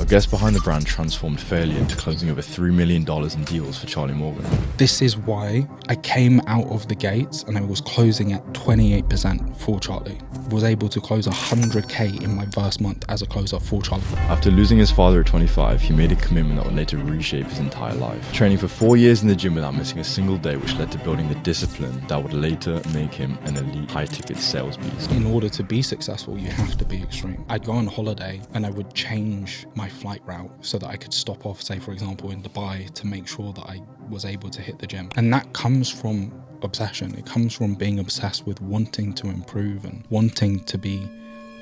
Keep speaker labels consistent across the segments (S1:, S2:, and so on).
S1: guest behind the brand transformed failure into closing over $3 million in deals for Charlie Morgan.
S2: This is why I came out of the gates and I was closing at 28% for Charlie. Was able to close 100K in my first month as a closer for Charlie.
S1: After losing his father at 25, he made a commitment that would later reshape his entire life. Training for 4 years in the gym without missing a single day, which led to building the discipline that would later make him an elite high-ticket sales beast.
S2: In order to be successful, you have to be extreme. I'd go on holiday and I would change my flight route so that I could stop off, say for example, in Dubai to make sure that I was able to hit the gym. And that comes from obsession. It comes from being obsessed with wanting to improve and wanting to be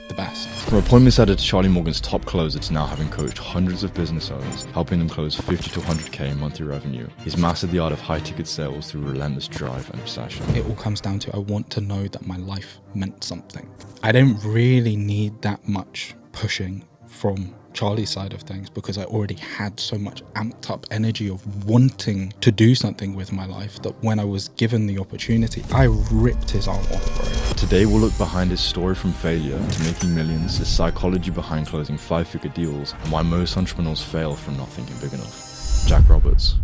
S2: the best.
S1: From appointments added to Charlie Morgan's top closer to now having coached hundreds of business owners, helping them close 50 to 100K in monthly revenue, he's mastered the art of high-ticket sales through relentless drive and obsession.
S2: It all comes down to I want to know that my life meant something. I didn't really need that much pushing from Charlie's side of things because I already had so much amped up energy of wanting to do something with my life that when I was given the opportunity, I ripped his arm off, bro.
S1: Today we'll look behind his story from failure to making millions, his psychology behind closing 5-figure deals, and why most entrepreneurs fail from not thinking big enough. Jack Roberts.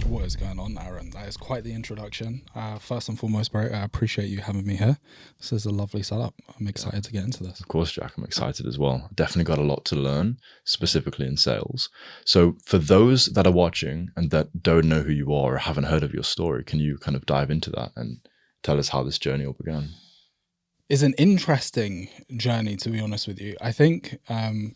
S2: What is going on, Aaron? That is quite the introduction. First and foremost, bro, I appreciate you having me here. This is a lovely setup. I'm excited to get into this.
S1: Of course, Jack, I'm excited as well. Definitely got a lot to learn, specifically in sales. So for those that are watching and that don't know who you are or haven't heard of your story, can you kind of dive into that and tell us how this journey all began?
S2: It's an interesting journey, to be honest with you. I think,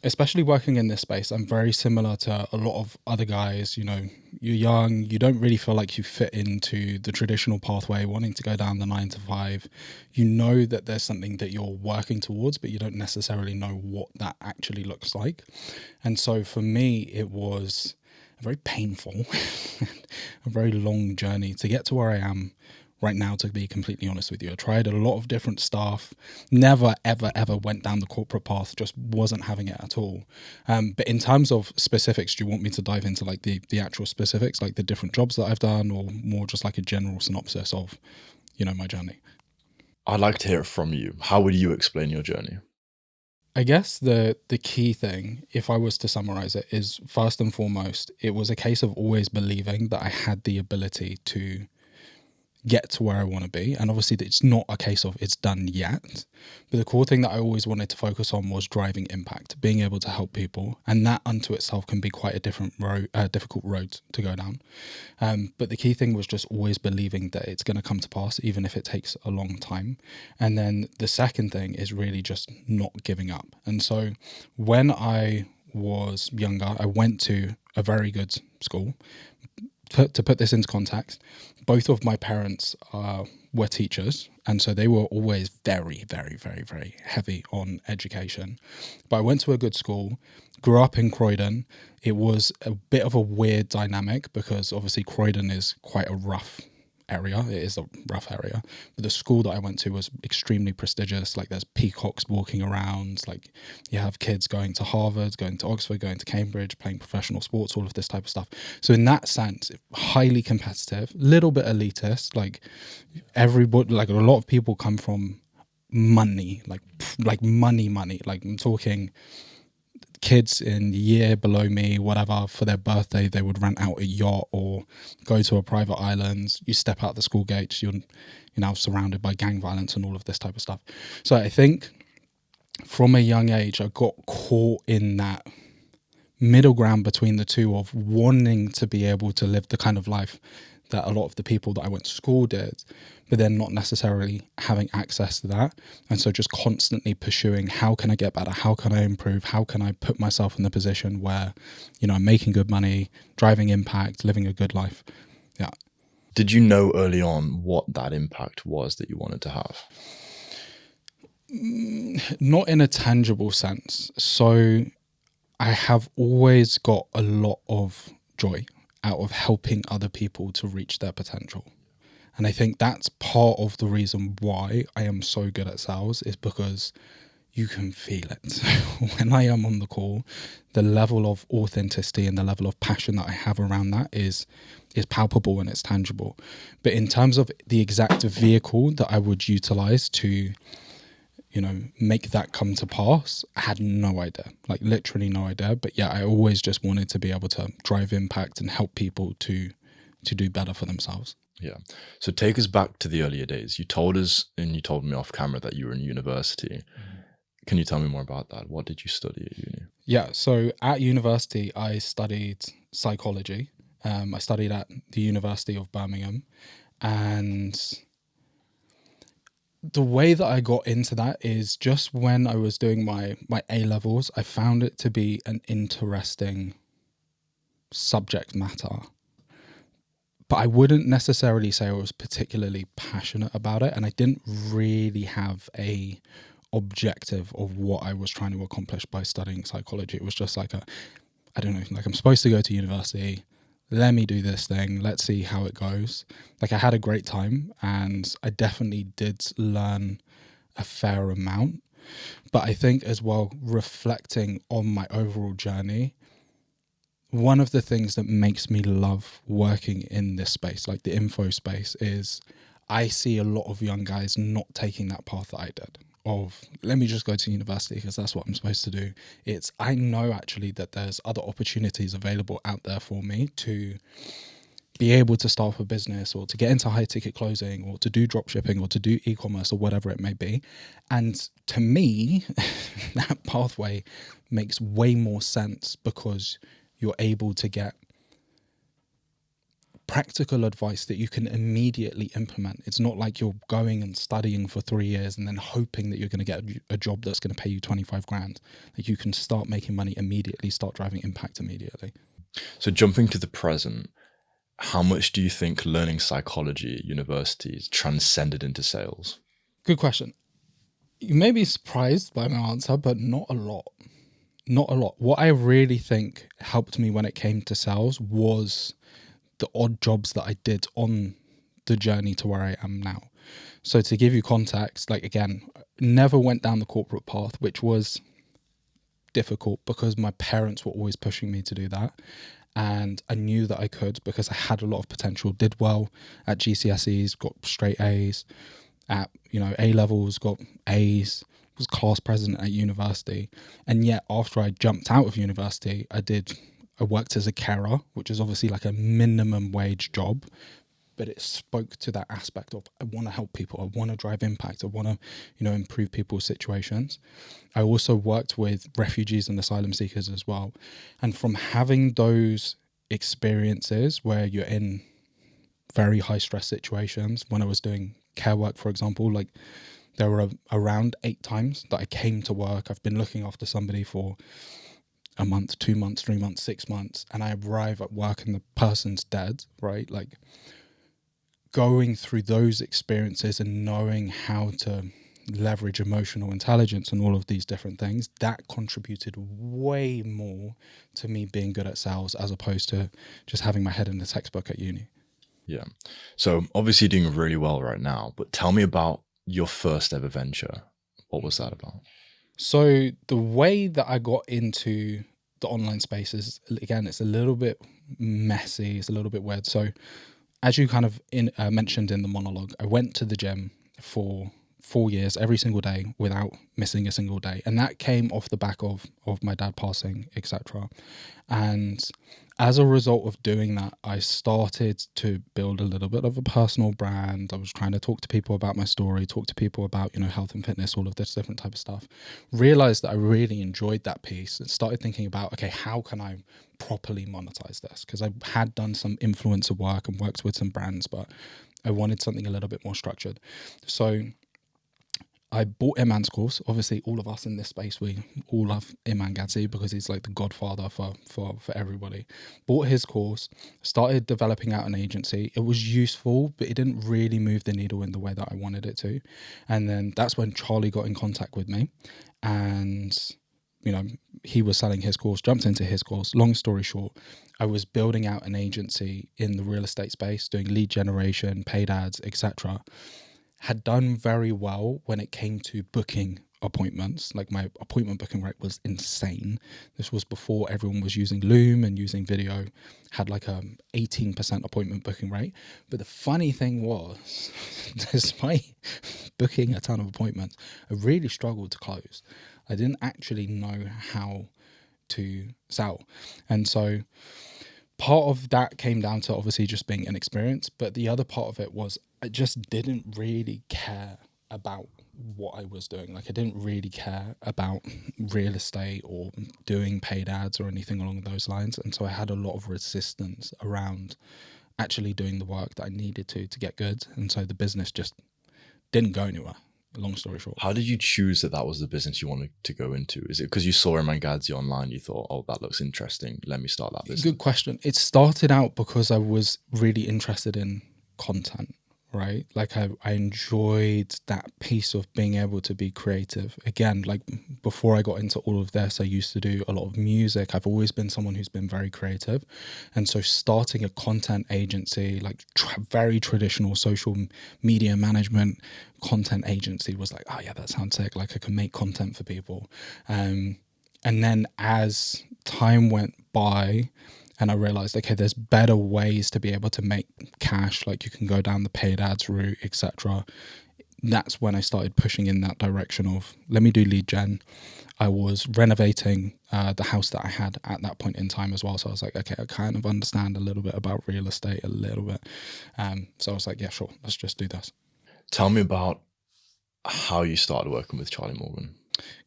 S2: especially working in this space, I'm very similar to a lot of other guys. You know, you're young, you don't really feel like you fit into the traditional pathway, wanting to go down the 9 to 5. You know that there's something that you're working towards, but you don't necessarily know what that actually looks like. And so for me, it was a very painful, a very long journey to get to where I am right now, to be completely honest with you. I tried a lot of different stuff, never, ever went down the corporate path, just wasn't having it at all. But in terms of specifics, do you want me to dive into like the actual specifics, like the different jobs that I've done, or more just like a general synopsis of, you know, my journey?
S1: I'd like to hear it from you. How would you explain your journey?
S2: I guess the key thing, if I was to summarize it, is first and foremost, it was a case of always believing that I had the ability to get to where I want to be. And obviously it's not a case of it's done yet, but the core thing that I always wanted to focus on was driving impact, being able to help people. And that unto itself can be quite a difficult road to go down. But the key thing was just always believing that it's going to come to pass, even if it takes a long time. And then the second thing is really just not giving up. And so when I was younger, I went to a very good school. To put this into context, both of my parents were teachers, and so they were always very, very, very, very heavy on education. But I went to a good school, grew up in Croydon. It was a bit of a weird dynamic because obviously Croydon is quite a rough area. It is a rough area, but the school that I went to was extremely prestigious. Like there's peacocks walking around, like you have kids going to Harvard, going to Oxford, going to Cambridge, playing professional sports, all of this type of stuff. So in that sense, highly competitive, little bit elitist. Like everybody, like a lot of people come from money, like money. Like I'm talking kids in the year below me, whatever, for their birthday, they would rent out a yacht or go to a private island. You step out the school gates, you're now surrounded by gang violence and all of this type of stuff. So I think from a young age, I got caught in that middle ground between the two of wanting to be able to live the kind of life that a lot of the people that I went to school did, but then not necessarily having access to that. And so just constantly pursuing, how can I get better? How can I improve? How can I put myself in the position where, you know, I'm making good money, driving impact, living a good life? Yeah.
S1: Did you know early on what that impact was that you wanted to have?
S2: Not in a tangible sense. So I have always got a lot of joy out of helping other people to reach their potential. And I think that's part of the reason why I am so good at sales, is because you can feel it. When I am on the call, the level of authenticity and the level of passion that I have around that is palpable and it's tangible. But in terms of the exact vehicle that I would utilize to make that come to pass, I had no idea, like literally no idea. But yeah, I always just wanted to be able to drive impact and help people to do better for themselves.
S1: Yeah. So take us back to the earlier days. You told us, and you told me off camera, that you were in university. Can you tell me more about that? What did you study at uni?
S2: Yeah, so at university, I studied psychology. I studied at the University of Birmingham, and the way that I got into that is just when I was doing my A levels, I found it to be an interesting subject matter. But I wouldn't necessarily say I was particularly passionate about it, and I didn't really have a objective of what I was trying to accomplish by studying psychology. It was just like I don't know, like I'm supposed to go to university, let me do this thing, let's see how it goes. Like I had a great time, and I definitely did learn a fair amount. But I think as well, reflecting on my overall journey, one of the things that makes me love working in this space, like the info space, is I see a lot of young guys not taking that path that I did of, let me just go to university because that's what I'm supposed to do. It's, I know actually that there's other opportunities available out there for me to be able to start a business, or to get into high ticket closing, or to do drop shipping, or to do e-commerce, or whatever it may be. And to me, that pathway makes way more sense because you're able to get practical advice that you can immediately implement. It's not like you're going and studying for 3 years and then hoping that you're going to get a job that's going to pay you 25 grand. Like you can start making money immediately, start driving impact immediately.
S1: So jumping to the present, how much do you think learning psychology at university is transcended into sales?
S2: Good question. You may be surprised by my answer, but not a lot. Not a lot. What I really think helped me when it came to sales was the odd jobs that I did on the journey to where I am now. So to give you context, like again, never went down the corporate path, which was difficult because my parents were always pushing me to do that. And I knew that I could because I had a lot of potential, did well at GCSEs, got straight A's, at A levels, got A's, was class president at university. And yet after I jumped out of university, I worked as a carer, which is obviously like a minimum wage job, but it spoke to that aspect of, I want to help people, I want to drive impact, I want to, improve people's situations. I also worked with refugees and asylum seekers as well. And from having those experiences where you're in very high stress situations, when I was doing care work, for example, like there were around 8 times that I came to work. I've been looking after somebody for a month, 2 months, 3 months, 6 months, and I arrive at work and the person's dead, right? Like going through those experiences and knowing how to leverage emotional intelligence and all of these different things, that contributed way more to me being good at sales as opposed to just having my head in the textbook at uni.
S1: Yeah. So obviously you're doing really well right now, but tell me about your first ever venture. What was that about?
S2: So the way that I got into the online space is, again, it's a little bit messy. It's a little bit weird. So as you kind of mentioned in the monologue, I went to the gym for 4 years, every single day without missing a single day. And that came off the back of my dad passing, etc. And as a result of doing that, I started to build a little bit of a personal brand. I was trying to talk to people about my story, talk to people about, health and fitness, all of this different type of stuff. Realized that I really enjoyed that piece and started thinking about, okay, how can I properly monetize this? Because I had done some influencer work and worked with some brands, but I wanted something a little bit more structured. So I bought Iman's course. Obviously, all of us in this space, we all love Iman Gadzhi because he's like the godfather for everybody. Bought his course, started developing out an agency. It was useful, but it didn't really move the needle in the way that I wanted it to. And then that's when Charlie got in contact with me, and he was selling his course, jumped into his course. Long story short, I was building out an agency in the real estate space, doing lead generation, paid ads, etc. Had done very well when it came to booking appointments. Like my appointment booking rate was insane. This was before everyone was using Loom and using video. Had like a 18% appointment booking rate. But the funny thing was, despite booking a ton of appointments, I really struggled to close. I didn't actually know how to sell. And so part of that came down to obviously just being inexperienced, but the other part of it was I just didn't really care about what I was doing. Like I didn't really care about real estate or doing paid ads or anything along those lines. And so I had a lot of resistance around actually doing the work that I needed to get good. And so the business just didn't go anywhere. Long story short.
S1: How did you choose that was the business you wanted to go into? Is it because you saw Iman Gadzhi online, you thought, oh, that looks interesting, let me start that business?
S2: Good question. It started out because I was really interested in content, right? Like I enjoyed that piece of being able to be creative. Again, like before I got into all of this, I used to do a lot of music. I've always been someone who's been very creative. And so starting a content agency, like very traditional social media management content agency was like, oh yeah, that sounds sick. Like I can make content for people. And then as time went by, and I realized, okay, there's better ways to be able to make cash. Like you can go down the paid ads route, etc. That's when I started pushing in that direction of, let me do lead gen. I was renovating the house that I had at that point in time as well. So I was like, okay, I kind of understand a little bit about real estate, a little bit. So I was like, yeah, sure, let's just do this.
S1: Tell me about how you started working with Charlie Morgan.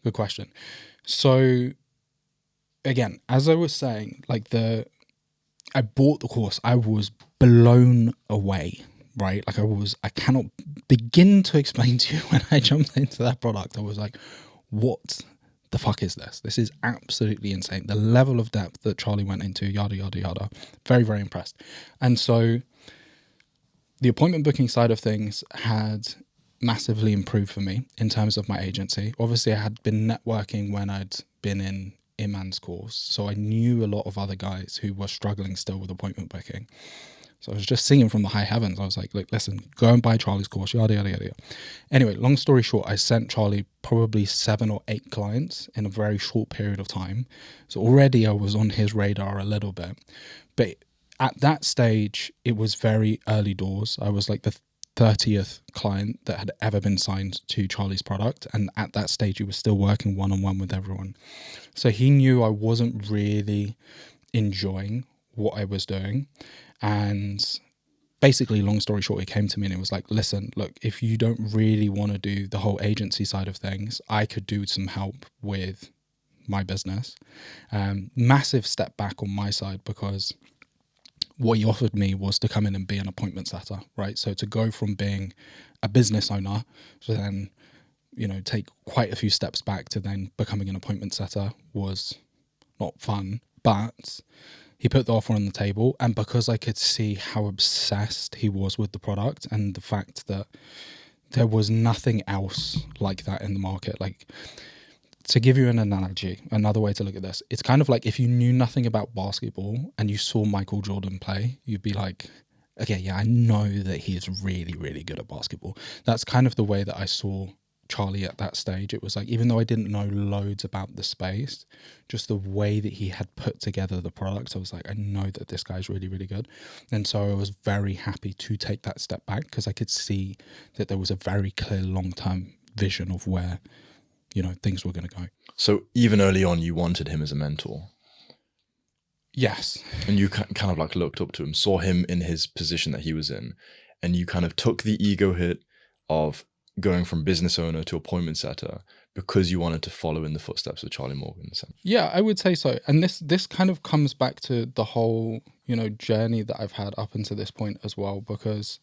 S2: Good question. So again, as I was saying, like I bought the course, I was blown away, right? Like I cannot begin to explain to you when I jumped into that product. I was like, what the fuck is this? This is absolutely insane. The level of depth that Charlie went into, yada, yada, yada. Very, very impressed. And so the appointment booking side of things had massively improved for me in terms of my agency. Obviously, I had been networking when I'd been in Iman's course, so I knew a lot of other guys who were struggling still with appointment booking. So I was just singing from the high heavens. I was like, look, listen, go and buy Charlie's course, yada, yada, yada. Anyway, long story short, I sent Charlie probably 7 or 8 clients in a very short period of time. So already I was on his radar a little bit. But at that stage, it was very early doors. I was like the 30th client that had ever been signed to Charlie's product. And at that stage, he was still working one-on-one with everyone. So he knew I wasn't really enjoying what I was doing. And basically, long story short, he came to me and it was like, listen, look, if you don't really want to do the whole agency side of things, I could do some help with my business. Massive step back on my side, because what he offered me was to come in and be an appointment setter, right? So to go from being a business owner to then, take quite a few steps back to then becoming an appointment setter was not fun, but he put the offer on the table. And because I could see how obsessed he was with the product and the fact that there was nothing else like that in the market, like, to give you an analogy, another way to look at this, it's kind of like if you knew nothing about basketball and you saw Michael Jordan play, you'd be like, okay, yeah, I know that he is really, really good at basketball. That's kind of the way that I saw Charlie at that stage. It was like, even though I didn't know loads about the space, just the way that he had put together the product, I was like, I know that this guy's really, really good. And so I was very happy to take that step back because I could see that there was a very clear long-term vision of where things were going to go.
S1: So even early on, you wanted him as a mentor.
S2: Yes.
S1: And you kind of like looked up to him, saw him in his position that he was in, and you kind of took the ego hit of going from business owner to appointment setter because you wanted to follow in the footsteps of Charlie Morgan.
S2: Yeah, I would say so. And this kind of comes back to the whole, journey that I've had up until this point as well, because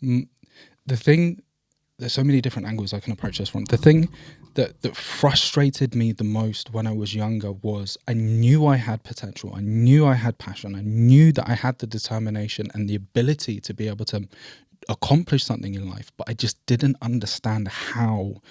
S2: there's so many different angles I can approach this from. The thing that frustrated me the most when I was younger was I knew I had potential. I knew I had passion. I knew that I had the determination and the ability to be able to accomplish something in life, but I just didn't understand how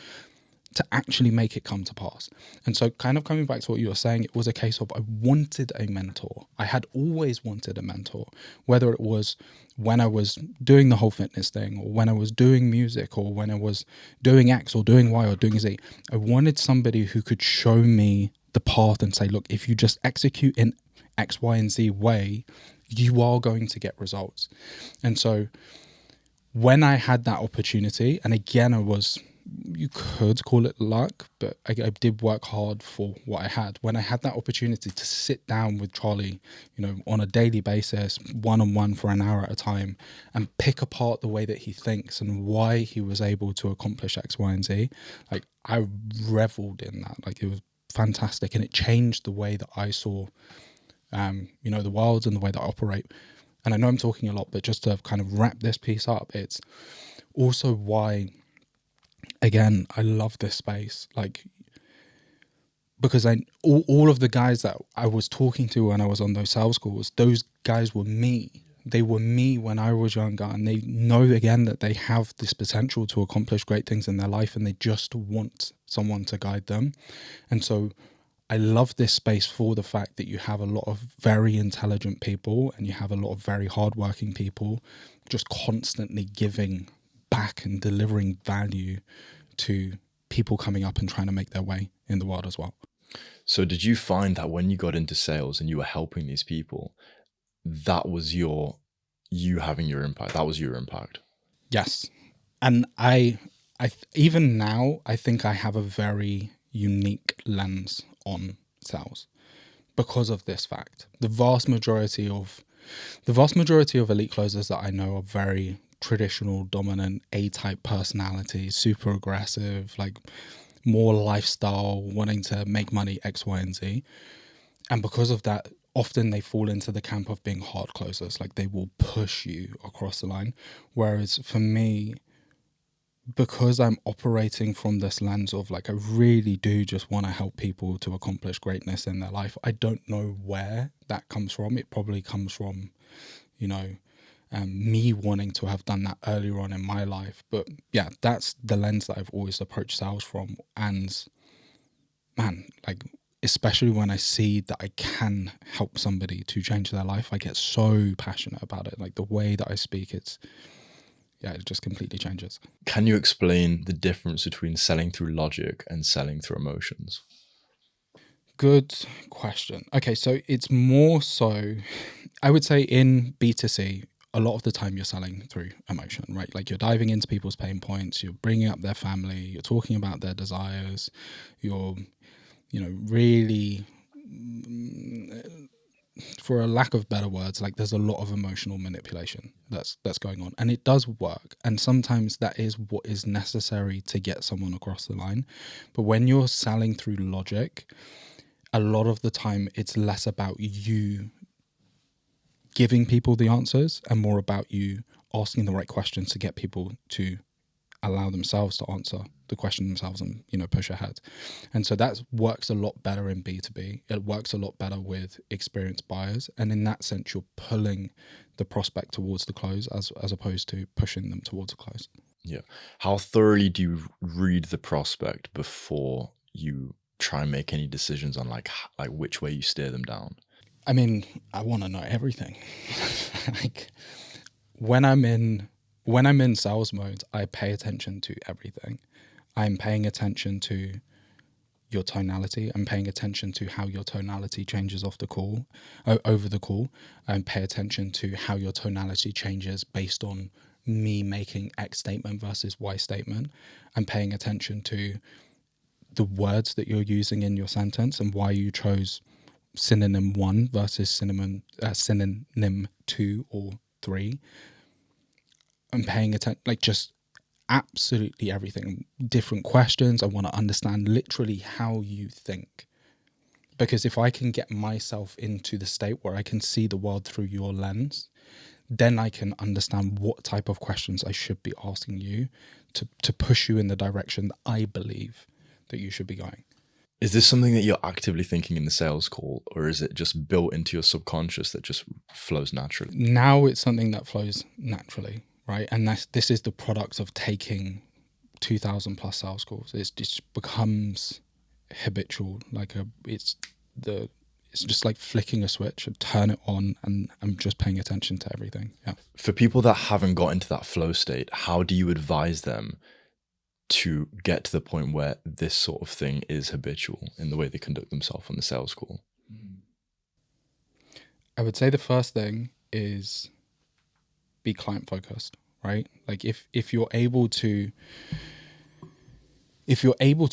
S2: to actually make it come to pass. And so kind of coming back to what you were saying, it was a case of I wanted a mentor. I had always wanted a mentor, whether it was when I was doing the whole fitness thing, or when I was doing music, or when I was doing X or doing Y or doing Z. I wanted somebody who could show me the path and say, look, if you just execute in X, Y, and Z way, you are going to get results. And so when I had that opportunity, and again, you could call it luck, but I did work hard for what I had. When I had that opportunity to sit down with Charlie, on a daily basis, one-on-one for an hour at a time, and pick apart the way that he thinks and why he was able to accomplish X, Y, and Z, like I reveled in that. Like it was fantastic, and it changed the way that I saw, the world and the way that I operate. And I know I'm talking a lot, but just to kind of wrap this piece up, it's also why, again, I love this space, like, because all of the guys that I was talking to when I was on those sales calls, those guys were me. They were me when I was younger, and they know, again, that they have this potential to accomplish great things in their life, and they just want someone to guide them. And so I love this space for the fact that you have a lot of very intelligent people, and you have a lot of very hardworking people just constantly giving back and delivering value to people coming up and trying to make their way in the world as well.
S1: So did you find that when you got into sales and you were helping these people, that was you having your impact? That was your impact?
S2: Yes. And I even now, I think I have a very unique lens on sales because of this fact. The vast majority of elite closers that I know are very traditional, dominant, A-type personalities, super aggressive, like more lifestyle, wanting to make money, X, Y, and Z. And because of that, often they fall into the camp of being hard closers. Like they will push you across the line. Whereas for me, because I'm operating from this lens of like, I really do just want to help people to accomplish greatness in their life. I don't know where that comes from. It probably comes from, me wanting to have done that earlier on in my life. But yeah, that's the lens that I've always approached sales from. And man, like, especially when I see that I can help somebody to change their life, I get so passionate about it. Like the way that I speak, it just completely changes.
S1: Can you explain the difference between selling through logic and selling through emotions?
S2: Good question. Okay, so it's more so, I would say in B2C, a lot of the time you're selling through emotion, right? Like you're diving into people's pain points, you're bringing up their family, you're talking about their desires, you're, really, for a lack of better words, like there's a lot of emotional manipulation that's going on, and it does work. And sometimes that is what is necessary to get someone across the line. But when you're selling through logic, a lot of the time it's less about you giving people the answers and more about you asking the right questions to get people to allow themselves to answer the question themselves and, push ahead. And so that works a lot better in B2B. It works a lot better with experienced buyers. And in that sense, you're pulling the prospect towards the close as opposed to pushing them towards a close.
S1: Yeah. How thoroughly do you read the prospect before you try and make any decisions on like which way you steer them down?
S2: I mean, I want to know everything. Like when I'm in sales mode, I pay attention to everything. I'm paying attention to your tonality. I'm paying attention to how your tonality changes over the call. And pay attention to how your tonality changes based on me making X statement versus Y statement. I'm paying attention to the words that you're using in your sentence and why you chose synonym 1 versus synonym 2 or 3. I'm paying attention, like just absolutely everything. Different questions. I want to understand literally how you think. Because if I can get myself into the state where I can see the world through your lens, then I can understand what type of questions I should be asking you to push you in the direction that I believe that you should be going.
S1: Is this something that you're actively thinking in the sales call, or is it just built into your subconscious that just flows naturally?
S2: Now it's something that flows naturally, right? And this is the product of taking 2,000 plus sales calls. It just becomes habitual. It's just like flicking a switch and turn it on, and I'm just paying attention to everything. Yeah.
S1: For people that haven't got into that flow state, how do you advise them to get to the point where this sort of thing is habitual in the way they conduct themselves on the sales call?
S2: I would say the first thing is be client focused, right? Like if you're able to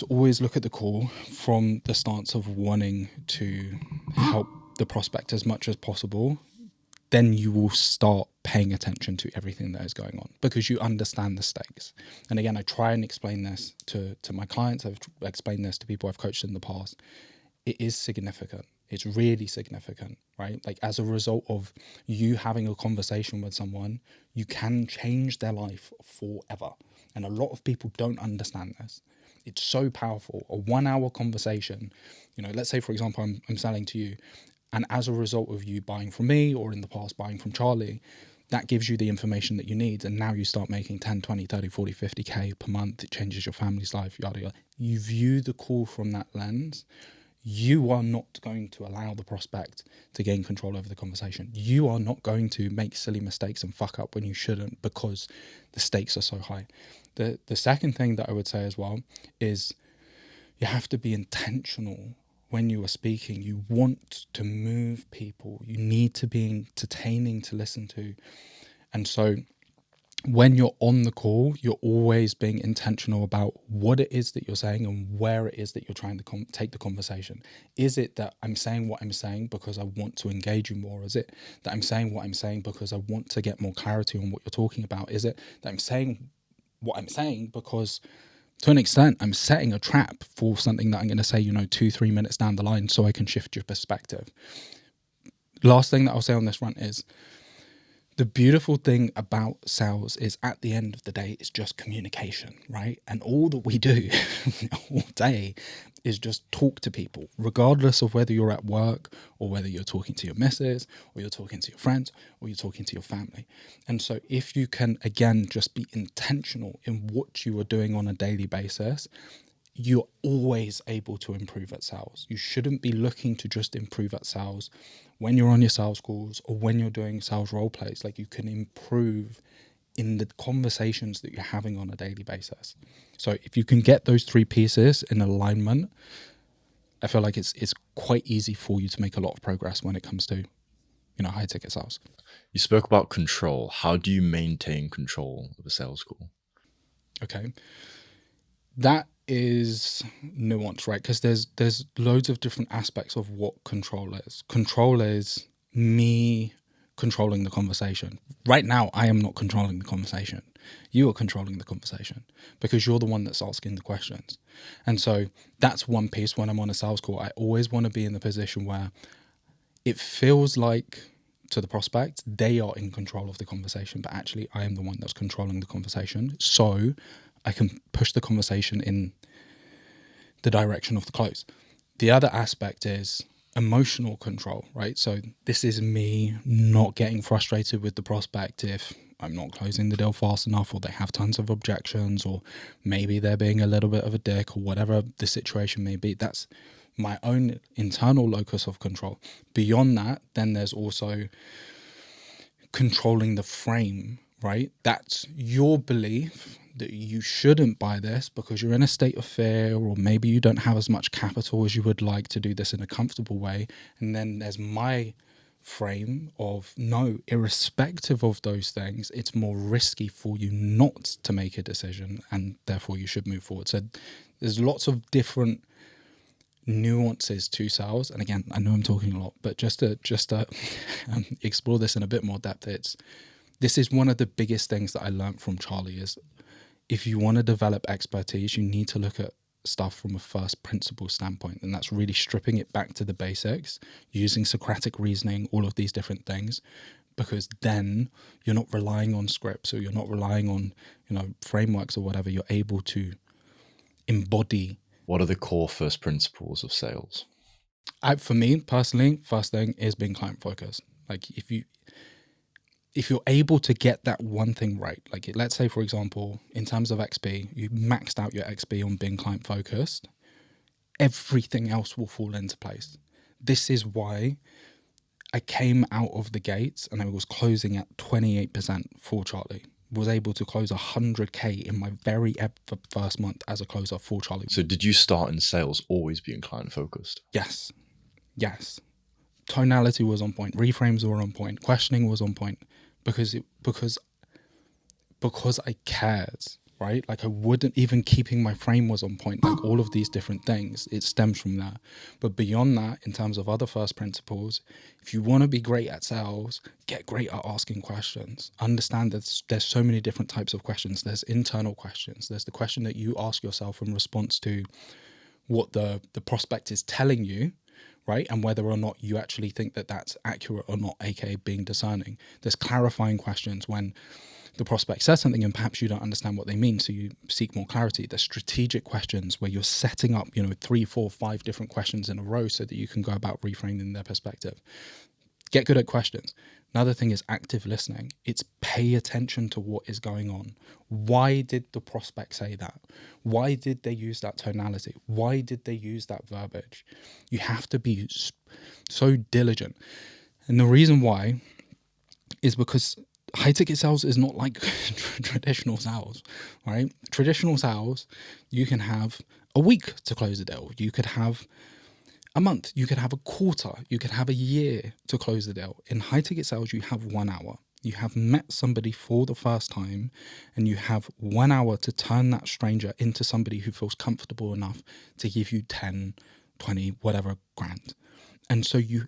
S2: always look at the call from the stance of wanting to help the prospect as much as possible, then you will start paying attention to everything that is going on because you understand the stakes. And again, I try and explain this to my clients. I've explained this to people I've coached in the past. It is significant. It's really significant, right? Like as a result of you having a conversation with someone, you can change their life forever. And a lot of people don't understand this. It's so powerful. A 1 hour conversation, let's say, for example, I'm selling to you, and as a result of you buying from me or in the past buying from Charlie, that gives you the information that you need. And now you start making 10, 20, 30, 40, 50K per month. It changes your family's life, yada, yada. You view the call from that lens. You are not going to allow the prospect to gain control over the conversation. You are not going to make silly mistakes and fuck up when you shouldn't because the stakes are so high. The second thing that I would say as well is you have to be intentional when you are speaking. You want to move people. You need to be entertaining to listen to. And so when you're on the call, you're always being intentional about what it is that you're saying and where it is that you're trying to take the conversation. Is it that I'm saying what I'm saying because I want to engage you more? Is it that I'm saying what I'm saying because I want to get more clarity on what you're talking about? Is it that I'm saying what I'm saying because to an extent I'm setting a trap for something that I'm going to say, 2-3 minutes down the line so I can shift your perspective? Last thing that I'll say on this front is the beautiful thing about sales is at the end of the day, it's just communication, right? And all that we do all day is just talk to people, regardless of whether you're at work or whether you're talking to your missus or you're talking to your friends or you're talking to your family. And so if you can, again, just be intentional in what you are doing on a daily basis, you're always able to improve at sales. You shouldn't be looking to just improve at sales when you're on your sales calls or when you're doing sales role plays. Like, you can improve in the conversations that you're having on a daily basis. So if you can get those three pieces in alignment, I feel like it's quite easy for you to make a lot of progress when it comes to, high ticket sales.
S1: You spoke about control. How do you maintain control of a sales call?
S2: Okay. That is nuanced, right? Because there's loads of different aspects of what control is. Control is me controlling the conversation. Right now, I am not controlling the conversation. You are controlling the conversation because you're the one that's asking the questions. And so that's one piece. When I'm on a sales call, I always want to be in the position where it feels like to the prospect they are in control of the conversation, but actually I am the one that's controlling the conversation. So I can push the conversation in the direction of the close. The other aspect is emotional control, right? So this is me not getting frustrated with the prospect if I'm not closing the deal fast enough, or they have tons of objections, or maybe they're being a little bit of a dick, or whatever the situation may be. That's my own internal locus of control. Beyond that, then there's also controlling the frame, right? That's your belief that you shouldn't buy this because you're in a state of fear, or maybe you don't have as much capital as you would like to do this in a comfortable way. And then there's my frame of, no, irrespective of those things, it's more risky for you not to make a decision, and therefore you should move forward. So there's lots of different nuances to sales. And again, I know I'm talking a lot, but just to explore this in a bit more depth, this is one of the biggest things that I learned from Charlie is, if you want to develop expertise, you need to look at stuff from a first principle standpoint. And that's really stripping it back to the basics, using Socratic reasoning, all of these different things, because then you're not relying on scripts, or you're not relying on, frameworks or whatever. You're able to embody.
S1: What are the core first principles of sales?
S2: For me personally, first thing is being client focused. Like, if you're able to get that one thing right, like let's say, for example, in terms of XP, you maxed out your XP on being client focused, everything else will fall into place. This is why I came out of the gates and I was closing at 28% for Charlie. Was able to close 100K in my very first month as a closer for Charlie.
S1: So did you start in sales always being client focused?
S2: Yes. Tonality was on point. Reframes were on point. Questioning was on point because I cared, right? Like I wouldn't, even keeping my frame was on point. Like all of these different things, it stems from that. But beyond that, in terms of other first principles, if you want to be great at sales, get great at asking questions. Understand that there's so many different types of questions. There's internal questions. There's the question that you ask yourself in response to what the prospect is telling you, right? And whether or not you actually think that that's accurate or not, aka being discerning. There's clarifying questions when the prospect says something and perhaps you don't understand what they mean, so you seek more clarity. There's strategic questions where you're setting up, 3, 4, 5 different questions in a row so that you can go about reframing their perspective. Get good at questions. Another thing is active listening. It's pay attention to what is going on. Why did the prospect say that? Why did they use that tonality? Why did they use that verbiage? You have to be so diligent. And the reason why is because high ticket sales is not like traditional sales, right? Traditional sales, you can have a week to close a deal. You could have a month, you could have a quarter, you could have a year to close the deal. In high ticket sales, you have 1 hour. You have met somebody for the first time and you have 1 hour to turn that stranger into somebody who feels comfortable enough to give you 10, 20, whatever grand. And so you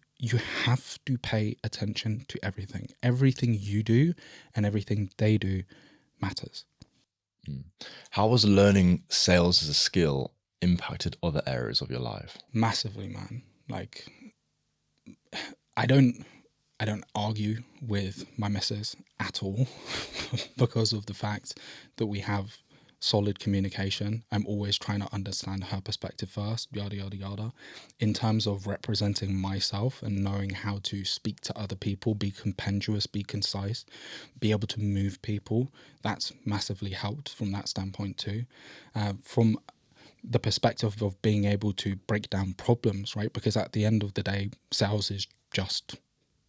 S2: have to pay attention to everything. Everything you do and everything they do matters.
S1: How was learning sales as a skill impacted other areas of your life?
S2: Massively, man. Like, I don't argue with my missus at all because of the fact that we have solid communication. I'm always trying to understand her perspective first, yada, yada, yada. In terms of representing myself and knowing how to speak to other people, be compendious, be concise, be able to move people, that's massively helped from that standpoint too. From the perspective of being able to break down problems, right? Because at the end of the day, sales is just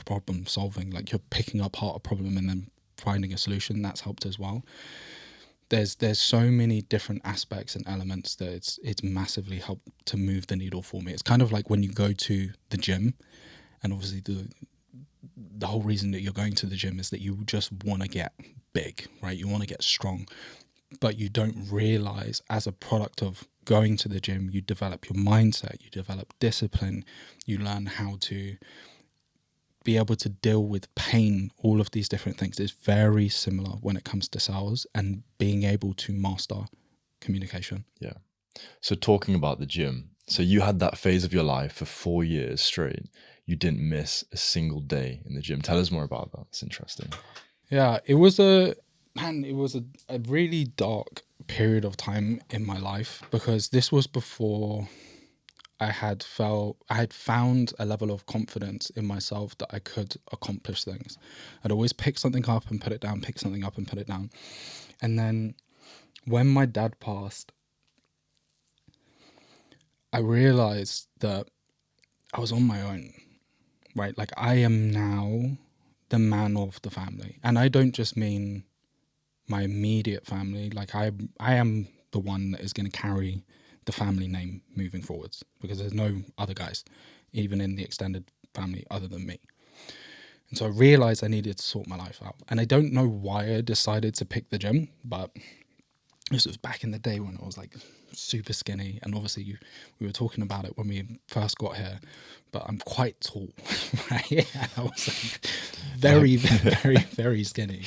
S2: problem solving. Like you're picking apart a problem and then finding a solution. That's helped as well. There's so many different aspects and elements that it's massively helped to move the needle for me. It's kind of like when you go to the gym, and obviously the whole reason that you're going to the gym is that you just want to get big, right? You want to get strong, but you don't realize as a product of going to the gym, you develop your mindset, you develop discipline, you learn how to be able to deal with pain, all of these different things. Is very similar when it comes to sales and being able to master communication.
S1: Yeah. So talking about the gym, so you had that phase of your life for 4 years straight. You didn't miss a single day in the gym. Tell us more about that. It's interesting.
S2: Yeah, it was a really dark period of time in my life because this was before I had found a level of confidence in myself that I could accomplish things. I'd always pick something up and put it down, pick something up and put it down. And then when my dad passed, I realized that I was on my own, right? Like I am now the man of the family. And I don't just mean my immediate family. Like I am the one that is going to carry the family name moving forwards because there's no other guys, even in the extended family, other than me. And so I realized I needed to sort my life out. And I don't know why I decided to pick the gym, but this was back in the day when I was like super skinny. And obviously we were talking about it when we first got here, but I'm quite tall, right? And I was like very, very, very skinny.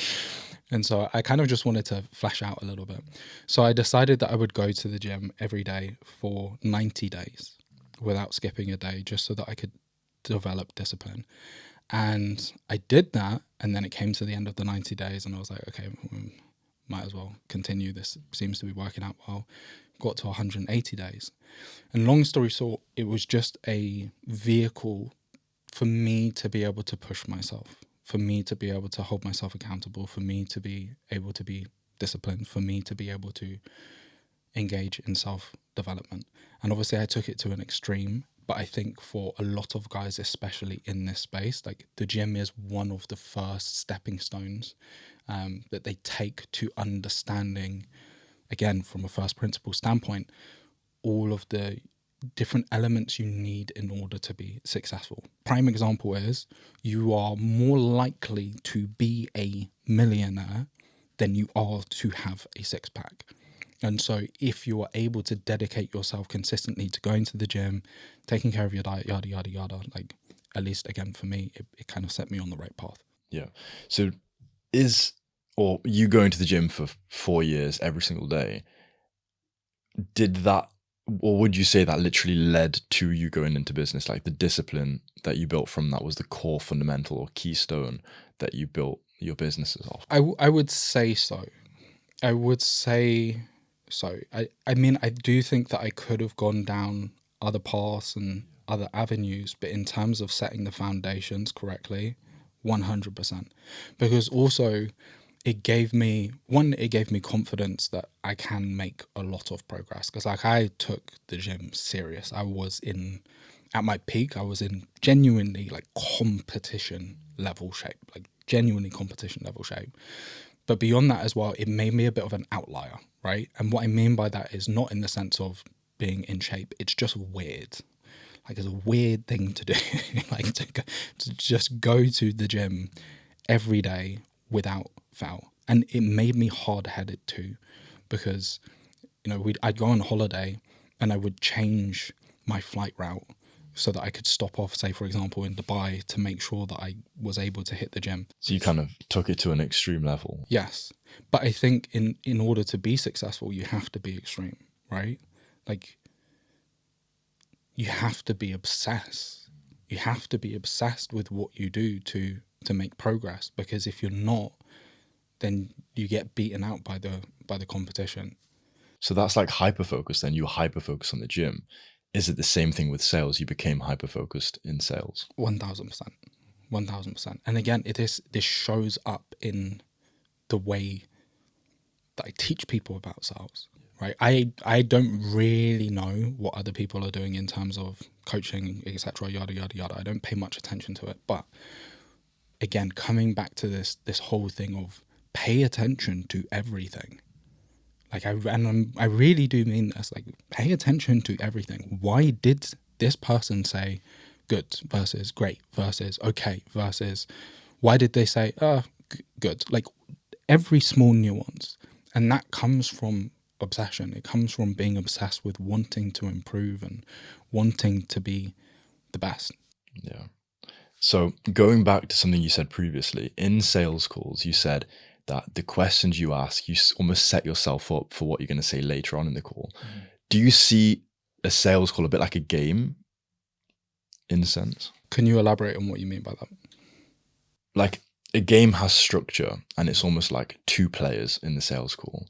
S2: And so I kind of just wanted to flash out a little bit. So I decided that I would go to the gym every day for 90 days without skipping a day, just so that I could develop discipline. And I did that. And then it came to the end of the 90 days and I was like, okay, might as well continue. This seems to be working out well. Got to 180 days. And long story short, it was just a vehicle for me to be able to push myself, for me to be able to hold myself accountable, for me to be able to be disciplined, for me to be able to engage in self-development. And obviously I took it to an extreme, but I think for a lot of guys, especially in this space, like the gym is one of the first stepping stones that they take to understanding, again, from a first principle standpoint, all of the different elements you need in order to be successful. Prime example is you are more likely to be a millionaire than you are to have a six-pack. And so if you are able to dedicate yourself consistently to going to the gym, taking care of your diet, yada, yada, yada, like at least again for me, it kind of set me on the right path.
S1: Yeah. So or you going to the gym for 4 years every single day, did that, or would you say that literally led to you going into business? Like the discipline that you built from that was the core fundamental or keystone that you built your businesses off?
S2: I would say so. I would say so. I mean, I do think that I could have gone down other paths and other avenues, but in terms of setting the foundations correctly, 100%. Because also it gave me confidence that I can make a lot of progress. Because like I took the gym serious. At my peak, I was in genuinely like competition level shape, But beyond that as well, it made me a bit of an outlier, right? And what I mean by that is not in the sense of being in shape. It's just weird. Like it's a weird thing to do, like to just go to the gym every day without fail. And it made me hard-headed too, because, I'd go on holiday and I would change my flight route so that I could stop off, say, for example, in Dubai to make sure that I was able to hit the gym.
S1: So you kind of took it to an extreme level.
S2: Yes. But I think in order to be successful, you have to be extreme, right? Like, you have to be obsessed. You have to be obsessed with what you do to make progress, because if you're not, then you get beaten out by the competition.
S1: So that's like hyper-focused then. You were hyper-focused on the gym. Is it the same thing with sales? You became hyper-focused in sales?
S2: 1,000%. 1,000%. And again, this shows up in the way that I teach people about sales, right? I don't really know what other people are doing in terms of coaching, etc., yada, yada, yada. I don't pay much attention to it. But again, coming back to this whole thing of pay attention to everything. Like I really do mean this. Like, pay attention to everything. Why did this person say good versus great versus okay versus why did they say good? Like every small nuance, and that comes from obsession. It comes from being obsessed with wanting to improve and wanting to be the best.
S1: Yeah. So going back to something you said previously, in sales calls, you said that the questions you ask, you almost set yourself up for what you're going to say later on in the call. Do you see a sales call a bit like a game in a sense?
S2: Can you elaborate on what you mean by that?
S1: Like a game has structure and it's almost like two players in the sales call.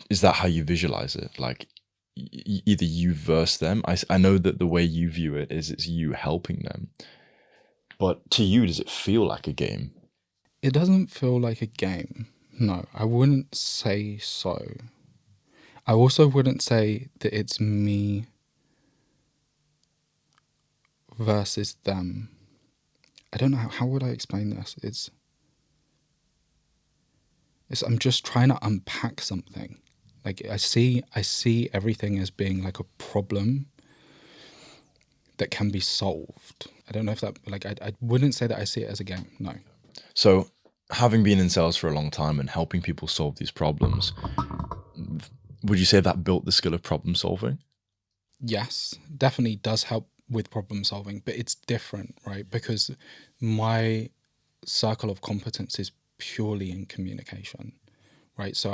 S1: Is that how you visualize it? Like either you versus them. I know that the way you view it is it's you helping them. But to you, does it feel like a game?
S2: It doesn't feel like a game. No, I wouldn't say so. I also wouldn't say that it's me versus them. I don't know, how would I explain this? It's I'm just trying to unpack something. Like I see everything as being like a problem that can be solved. I don't know if that, like, I wouldn't say that I see it as a game, no.
S1: So having been in sales for a long time and helping people solve these problems, would you say that built the skill of problem solving?
S2: Yes, definitely does help with problem solving, but it's different, right? Because my circle of competence is purely in communication, right? So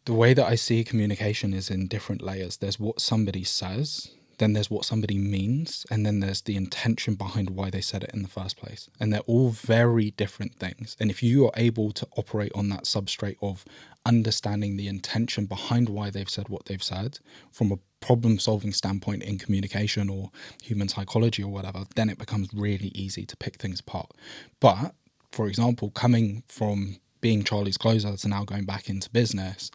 S2: the way that I see communication is in different layers. There's what somebody says, then there's what somebody means, and then there's the intention behind why they said it in the first place. And they're all very different things. And if you are able to operate on that substrate of understanding the intention behind why they've said what they've said from a problem solving standpoint in communication or human psychology or whatever, then it becomes really easy to pick things apart. But for example, coming from being Charlie's closer to now going back into business,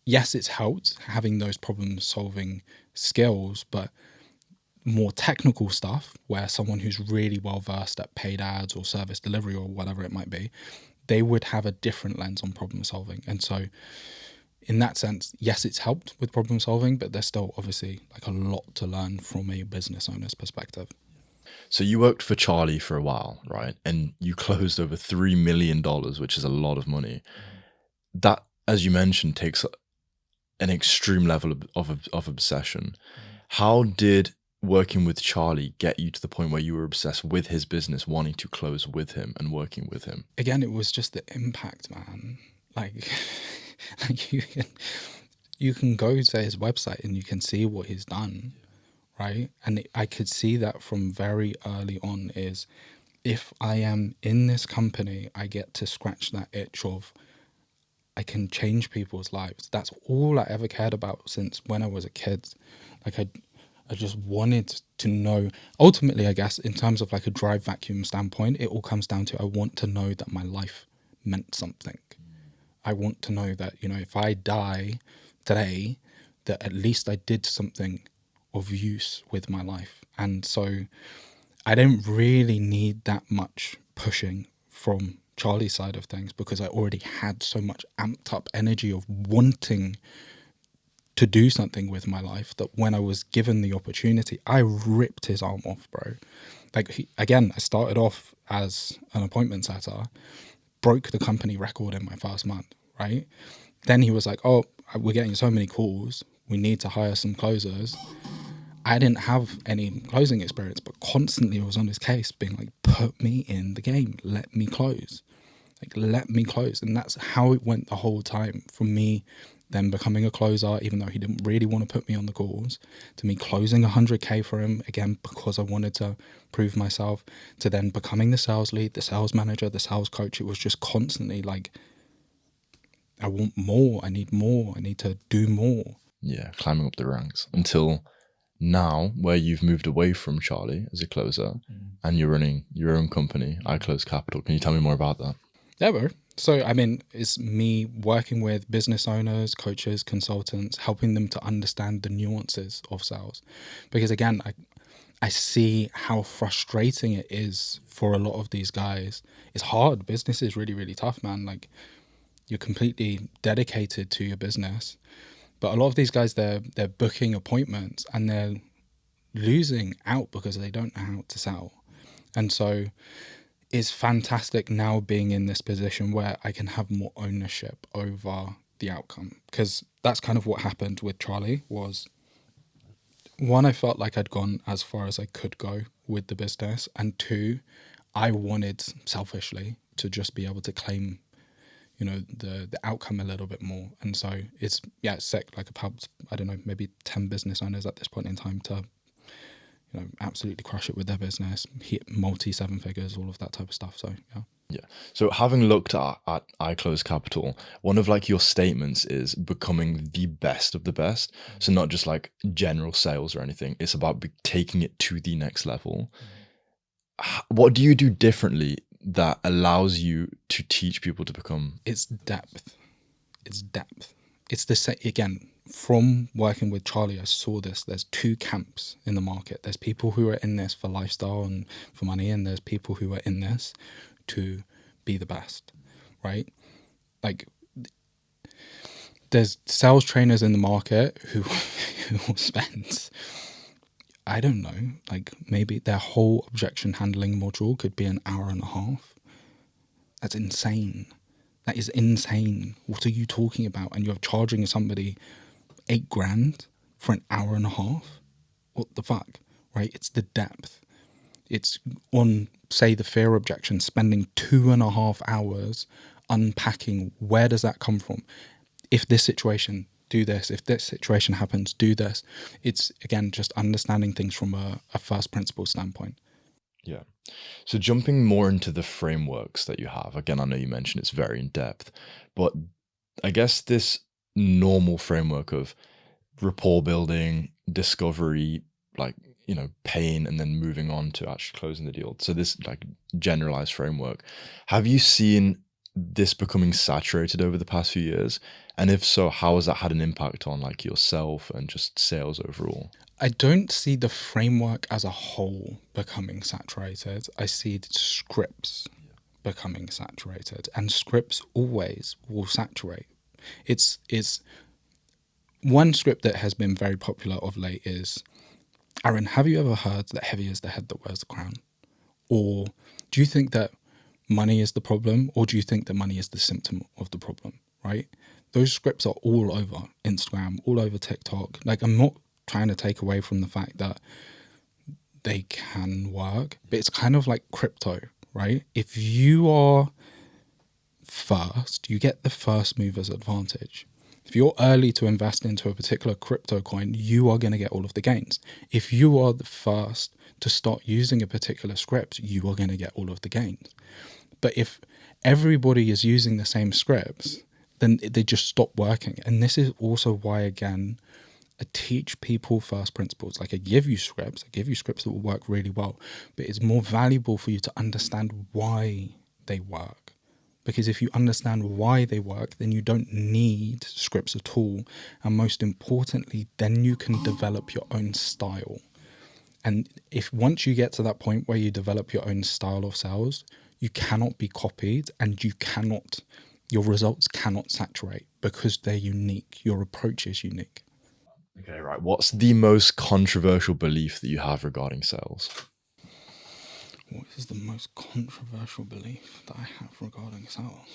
S2: yes, it's helped having those problem solving skills, but more technical stuff where someone who's really well versed at paid ads or service delivery or whatever it might be, they would have a different lens on problem solving. And so in that sense, yes, it's helped with problem solving, but there's still obviously like a lot to learn from a business owner's perspective.
S1: So you worked for Charlie for a while, right? And you closed over $3 million, which is a lot of money. That, as you mentioned, takes an extreme level of obsession. How did working with Charlie get you to the point where you were obsessed with his business, wanting to close with him and working with him?
S2: Again, it was just the impact, man. Like, like you can go to his website and you can see what he's done, right? And I could see that from very early on is if I am in this company, I get to scratch that itch of I can change people's lives. That's all I ever cared about since when I was a kid. Like I just wanted to know, ultimately, I guess, in terms of like a drive vacuum standpoint, it all comes down to I want to know that my life meant something. I want to know that, you know, if I die today, that at least I did something of use with my life. And so I don't really need that much pushing from Charlie's side of things because I already had so much amped up energy of wanting to do something with my life that when I was given the opportunity, I ripped his arm off, bro. Like, again, I started off as an appointment setter, broke the company record in my first month, right? Then he was like, oh, we're getting so many calls. We need to hire some closers. I didn't have any closing experience, but constantly I was on his case being like, put me in the game. Let me close. Like, let me close. And that's how it went the whole time from me then becoming a closer, even though he didn't really want to put me on the calls, to me closing 100K for him, again, because I wanted to prove myself, to then becoming the sales lead, the sales manager, the sales coach. It was just constantly like, I want more. I need more. I need to do more.
S1: Yeah, climbing up the ranks until now where you've moved away from Charlie as a closer and you're running your own company, iCloseCapital. Can you tell me more about that?
S2: Yeah, bro. So, I mean, it's me working with business owners, coaches, consultants, helping them to understand the nuances of sales. Because again, I see how frustrating it is for a lot of these guys. It's hard. Business is really, really tough, man. Like, you're completely dedicated to your business. But a lot of these guys, they're booking appointments and they're losing out because they don't know how to sell. And so it's fantastic now being in this position where I can have more ownership over the outcome. Because that's kind of what happened with Charlie was, one, I felt like I'd gone as far as I could go with the business. And two, I wanted selfishly to just be able to claim, you know, the outcome a little bit more. And so it's sick. Like I've helped, I don't know, maybe 10 business owners at this point in time to, you know, absolutely crush it with their business, hit multi 7 figures, all of that type of stuff. So yeah.
S1: Yeah. So having looked at iCloseCapital, one of like your statements is becoming the best of the best. So not just like general sales or anything. It's about taking it to the next level. What do you do differently that allows you to teach people to become?
S2: It's depth. It's depth. It's the same, again, from working with Charlie, I saw this. There's two camps in the market. There's people who are in this for lifestyle and for money, and there's people who are in this to be the best, right? Like, there's sales trainers in the market who will spend, I don't know, like maybe their whole objection handling module could be an hour and a half. That's insane. That is insane. What are you talking about? And you're charging somebody $8,000 for an hour and a half? What the fuck, right? It's the depth. It's on, say, the fear objection, spending 2.5 hours unpacking where does that come from? If this situation, do this. If this situation happens, do this. It's, again, just understanding things from a first principle standpoint.
S1: Yeah. So jumping more into the frameworks that you have, again, I know you mentioned it's very in depth, but I guess this normal framework of rapport building, discovery, like, pain, and then moving on to actually closing the deal. So this like generalized framework. Have you seen this becoming saturated over the past few years? And if so, how has that had an impact on like yourself and just sales overall?
S2: I don't see the framework as a whole becoming saturated. I see the scripts becoming saturated, and scripts always will saturate. It's one script that has been very popular of late is, Aaron, have you ever heard that heavy is the head that wears the crown? Or do you think that money is the problem, or do you think that money is the symptom of the problem, right? Those scripts are all over Instagram, all over TikTok. Like, I'm not trying to take away from the fact that they can work, but it's kind of like crypto, right? If you are first, you get the first mover's advantage. If you're early to invest into a particular crypto coin, you are going to get all of the gains. If you are the first to start using a particular script, you are going to get all of the gains. But if everybody is using the same scripts, then they just stop working. And this is also why, again, I teach people first principles. Like, I give you scripts that will work really well, but it's more valuable for you to understand why they work. Because if you understand why they work, then you don't need scripts at all. And most importantly, then you can develop your own style. And if once you get to that point where you develop your own style of sales, you cannot be copied, and your results cannot saturate because they're unique. Your approach is unique.
S1: Okay, right. What's the most controversial belief that you have regarding sales?
S2: What is the most controversial belief that I have regarding sales?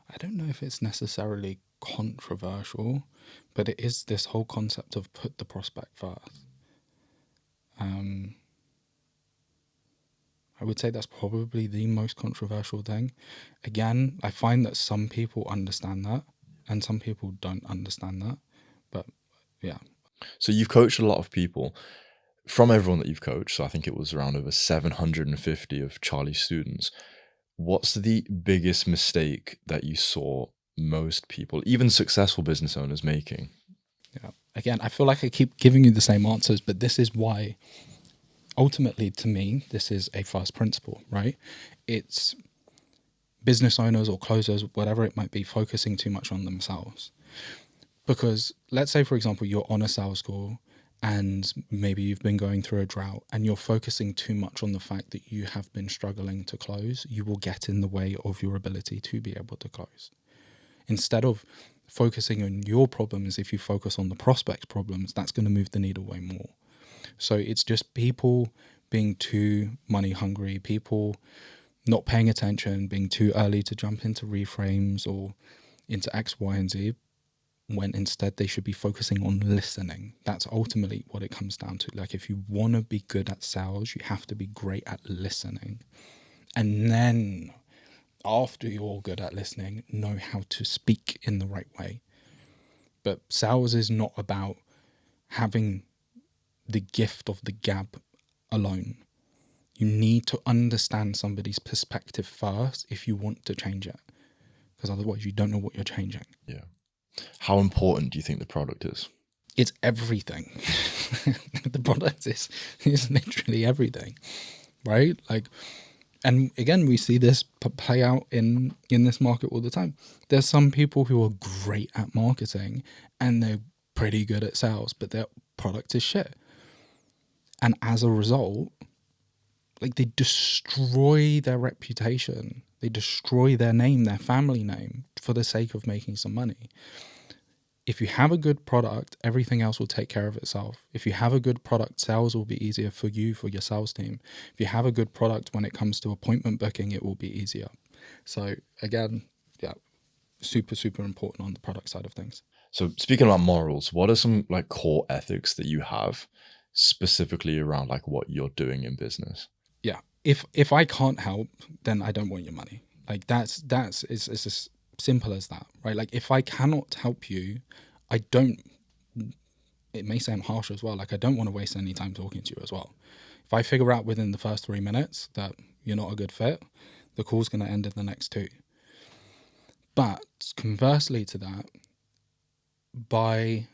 S2: I don't know if it's necessarily controversial, but it is this whole concept of put the prospect first. I would say that's probably the most controversial thing. Again, I find that some people understand that and some people don't understand that. But yeah.
S1: So you've coached a lot of people. From everyone that you've coached, so I think it was around over 750 of Charlie's students, what's the biggest mistake that you saw most people, even successful business owners, making?
S2: Yeah. Again, I feel like I keep giving you the same answers, but this is why, ultimately, to me, this is a first principle, right? It's business owners or closers, whatever it might be, focusing too much on themselves. Because let's say, for example, you're on a sales call and maybe you've been going through a drought and you're focusing too much on the fact that you have been struggling to close, you will get in the way of your ability to be able to close. Instead of focusing on your problems, if you focus on the prospect's problems, that's going to move the needle way more. So it's just people being too money hungry, people not paying attention, being too early to jump into reframes or into X, Y, and Z, when instead they should be focusing on listening. That's ultimately what it comes down to. Like, if you want to be good at sales, you have to be great at listening. And then after you're good at listening, know how to speak in the right way. But sales is not about having the gift of the gab alone. You need to understand somebody's perspective first if you want to change it, because otherwise you don't know what you're changing.
S1: Yeah. How important do you think the product is?
S2: It's everything. The product is literally everything, right? Like, and again, we see this play out in this market all the time. There's some people who are great at marketing and they're pretty good at sales, but their product is shit. And as a result, like, they destroy their reputation. They destroy their name, their family name, for the sake of making some money. If you have a good product, everything else will take care of itself. If you have a good product, sales will be easier for you, for your sales team. If you have a good product when it comes to appointment booking, it will be easier. So again, yeah, super, super important on the product side of things.
S1: So speaking about morals, what are some like core ethics that you have specifically around like what you're doing in business?
S2: Yeah. If I can't help, then I don't want your money. Like, it's as simple as that, right? Like, if I cannot help you, I don't, it may sound harsh as well, like, I don't want to waste any time talking to you as well. If I figure out within the first 3 minutes that you're not a good fit, the call's going to end in the next 2. But conversely to that, by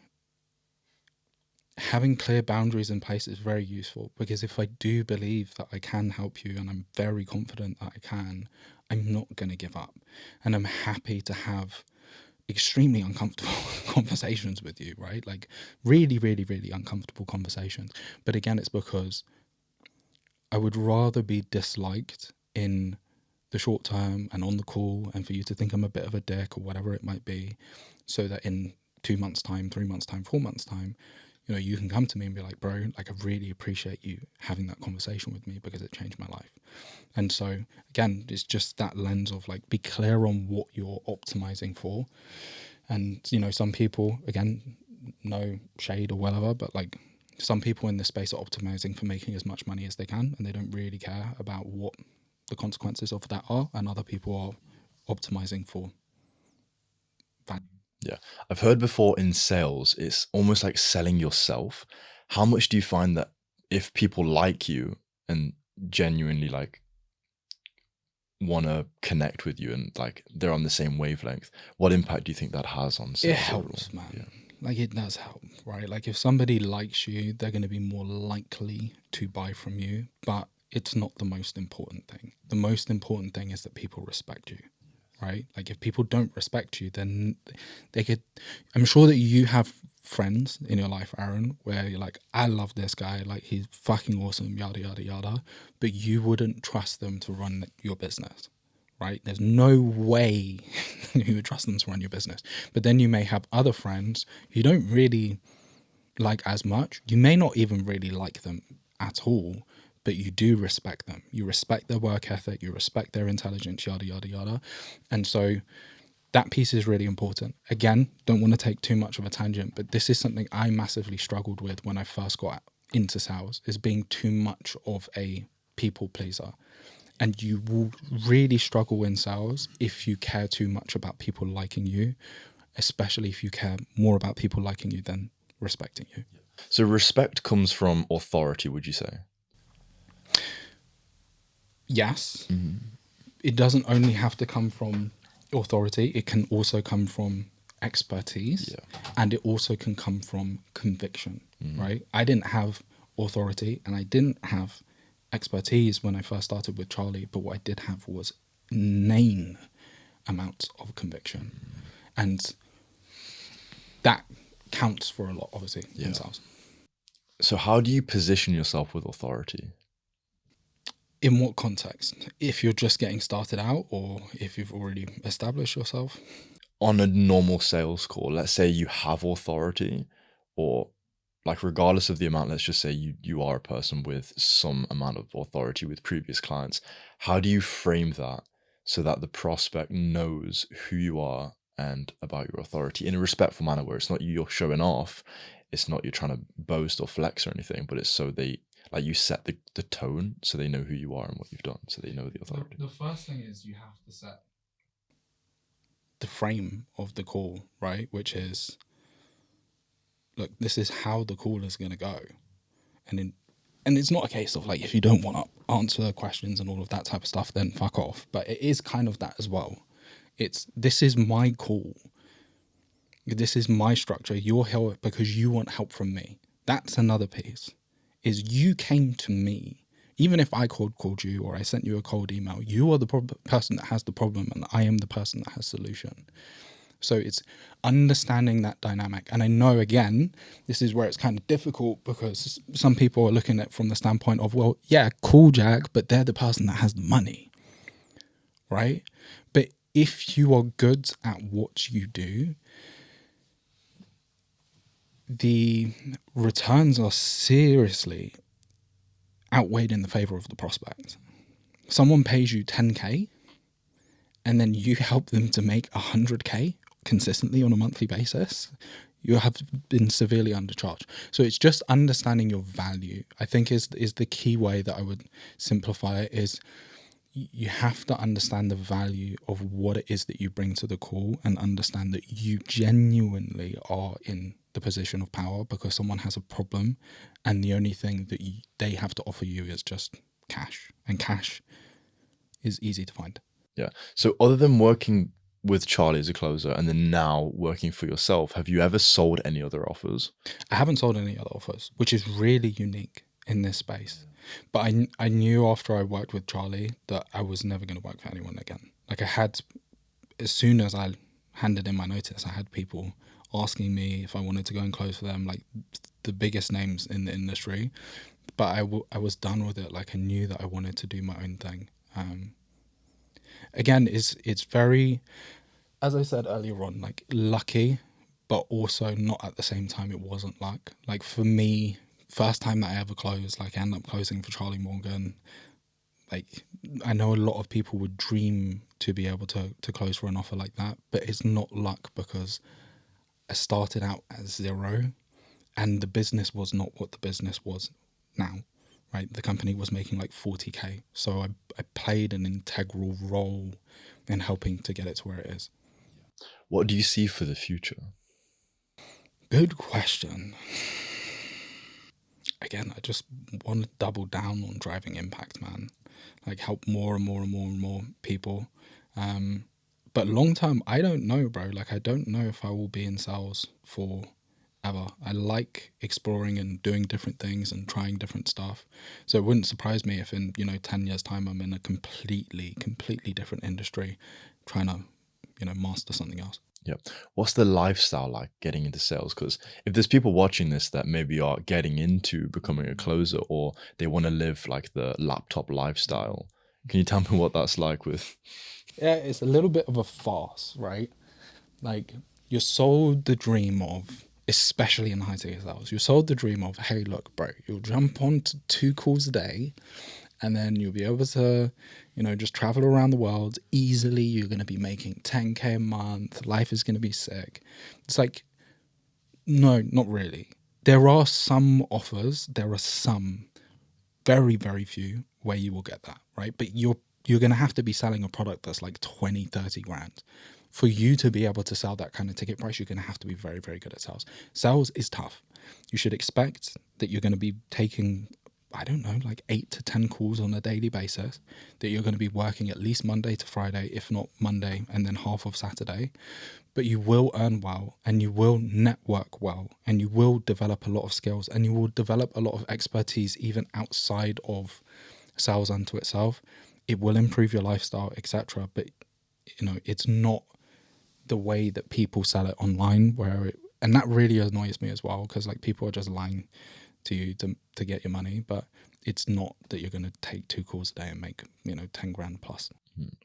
S2: having clear boundaries in place is very useful, because if I do believe that I can help you, and I'm very confident that I can, I'm not going to give up. And I'm happy to have extremely uncomfortable conversations with you, right? Like really, really, really uncomfortable conversations. But again, it's because I would rather be disliked in the short term and on the call, and for you to think I'm a bit of a dick or whatever it might be, so that in 2 months' time, 3 months' time, 4 months' time, you can come to me and be like, bro, like I really appreciate you having that conversation with me because it changed my life. And so again, it's just that lens of like, be clear on what you're optimizing for. And some people, again, no shade or whatever, but like some people in this space are optimizing for making as much money as they can, and they don't really care about what the consequences of that are. And other people are optimizing for value.
S1: Yeah. I've heard before in sales, it's almost like selling yourself. How much do you find that if people like you and genuinely like want to connect with you and like they're on the same wavelength, what impact do you think that has on sales?
S2: It helps,
S1: overall?
S2: man.
S1: Yeah.
S2: Like it does help, right? Like if somebody likes you, they're going to be more likely to buy from you, but it's not the most important thing. The most important thing is that people respect you, right? Like if people don't respect you, then I'm sure that you have friends in your life, Aaron, where you're like, I love this guy, like he's fucking awesome, yada, yada, yada, but you wouldn't trust them to run your business. Right? There's no way you would trust them to run your business. But then you may have other friends you don't really like as much. You may not even really like them at all, but you do respect them. You respect their work ethic, you respect their intelligence, yada, yada, yada. And so that piece is really important. Again, don't want to take too much of a tangent, but this is something I massively struggled with when I first got into sales, is being too much of a people pleaser. And you will really struggle in sales if you care too much about people liking you, especially if you care more about people liking you than respecting you.
S1: So respect comes from authority, would you say?
S2: Yes. It doesn't only have to come from authority, it can also come from expertise, and it also can come from conviction, right? I didn't have authority and I didn't have expertise when I first started with Charlie, but what I did have was inane amounts of conviction, and that counts for a lot, obviously, in sales.
S1: So how do you position yourself with authority?
S2: In what context? If you're just getting started out, or if you've already established yourself?
S1: On a normal sales call, let's say you have authority, or like regardless of the amount, let's just say you are a person with some amount of authority with previous clients. How do you frame that so that the prospect knows who you are and about your authority in a respectful manner, where it's not you're showing off, it's not you're trying to boast or flex or anything, but it's so they like you set the tone so they know who you are and what you've done, so they know the authority.
S2: The first thing is you have to set the frame of the call, right? Which is, look, this is how the call is going to go. And it's not a case of like, if you don't want to answer questions and all of that type of stuff, then fuck off. But it is kind of that as well. This is my call. This is my structure. You're here because you want help from me. That's another piece, is you came to me. Even if I called you or I sent you a cold email, you are the person that has the problem and I am the person that has solution. So it's understanding that dynamic. And I know, again, this is where it's kind of difficult, because some people are looking at it from the standpoint of, well, yeah, cool, Jack, but they're the person that has the money, right? But if you are good at what you do, the returns are seriously outweighed in the favor of the prospect. Someone pays you 10K and then you help them to make 100K consistently on a monthly basis, you have been severely undercharged. So it's just understanding your value, I think, is the key way that I would simplify it. Is you have to understand the value of what it is that you bring to the call, and understand that you genuinely are in the position of power because someone has a problem, and the only thing that they have to offer you is just cash, and cash is easy to find.
S1: Yeah. So other than working with Charlie as a closer and then now working for yourself, have you ever sold any other offers?
S2: I haven't sold any other offers, which is really unique in this space. But I knew after I worked with Charlie that I was never going to work for anyone again. Like I had, as soon as I handed in my notice, I had people asking me if I wanted to go and close for them, like the biggest names in the industry. But I was done with it. Like I knew that I wanted to do my own thing. Again, it's very, as I said earlier on, like lucky, but also not at the same time. It wasn't luck. Like for me, first time that I ever closed, like I ended up closing for Charlie Morgan. Like I know a lot of people would dream to be able to close for an offer like that, but it's not luck because I started out at zero and the business was not what the business was now, right? The company was making like 40K. So I played an integral role in helping to get it to where it is.
S1: What do you see for the future?
S2: Good question. Again, I just want to double down on driving impact, man. Like help more and more and more and more people. But long term, I don't know, bro. Like I don't know if I will be in sales forever. I like exploring and doing different things and trying different stuff. So it wouldn't surprise me if in 10 years time I'm in a completely different industry, trying to master something else.
S1: Yeah. What's the lifestyle like getting into sales? Because if there's people watching this that maybe are getting into becoming a closer or they want to live like the laptop lifestyle, can you tell me what that's like with?
S2: Yeah, it's a little bit of a farce, right? Like you're sold the dream of, especially in high ticket sales, you're sold the dream of, hey, look, bro, you'll jump on to 2 calls a day and then you'll be able to, just travel around the world easily. You're going to be making 10K a month. Life is going to be sick. It's like, no, not really. There are some offers. There are some, very, very few where you will get that, right? But you're going to have to be selling a product that's like 20, 30 grand. For you to be able to sell that kind of ticket price, you're going to have to be very, very good at sales. Sales is tough. You should expect that you're going to be taking, I don't know, like 8 to 10 calls on a daily basis, that you're going to be working at least Monday to Friday, if not Monday, and then half of Saturday. But you will earn well and you will network well and you will develop a lot of skills and you will develop a lot of expertise even outside of sales unto itself. It will improve your lifestyle, etc. But, it's not the way that people sell it online, and that really annoys me as well, because like people are just lying to you to get your money, but it's not that you're going to take 2 calls a day and make 10 grand plus.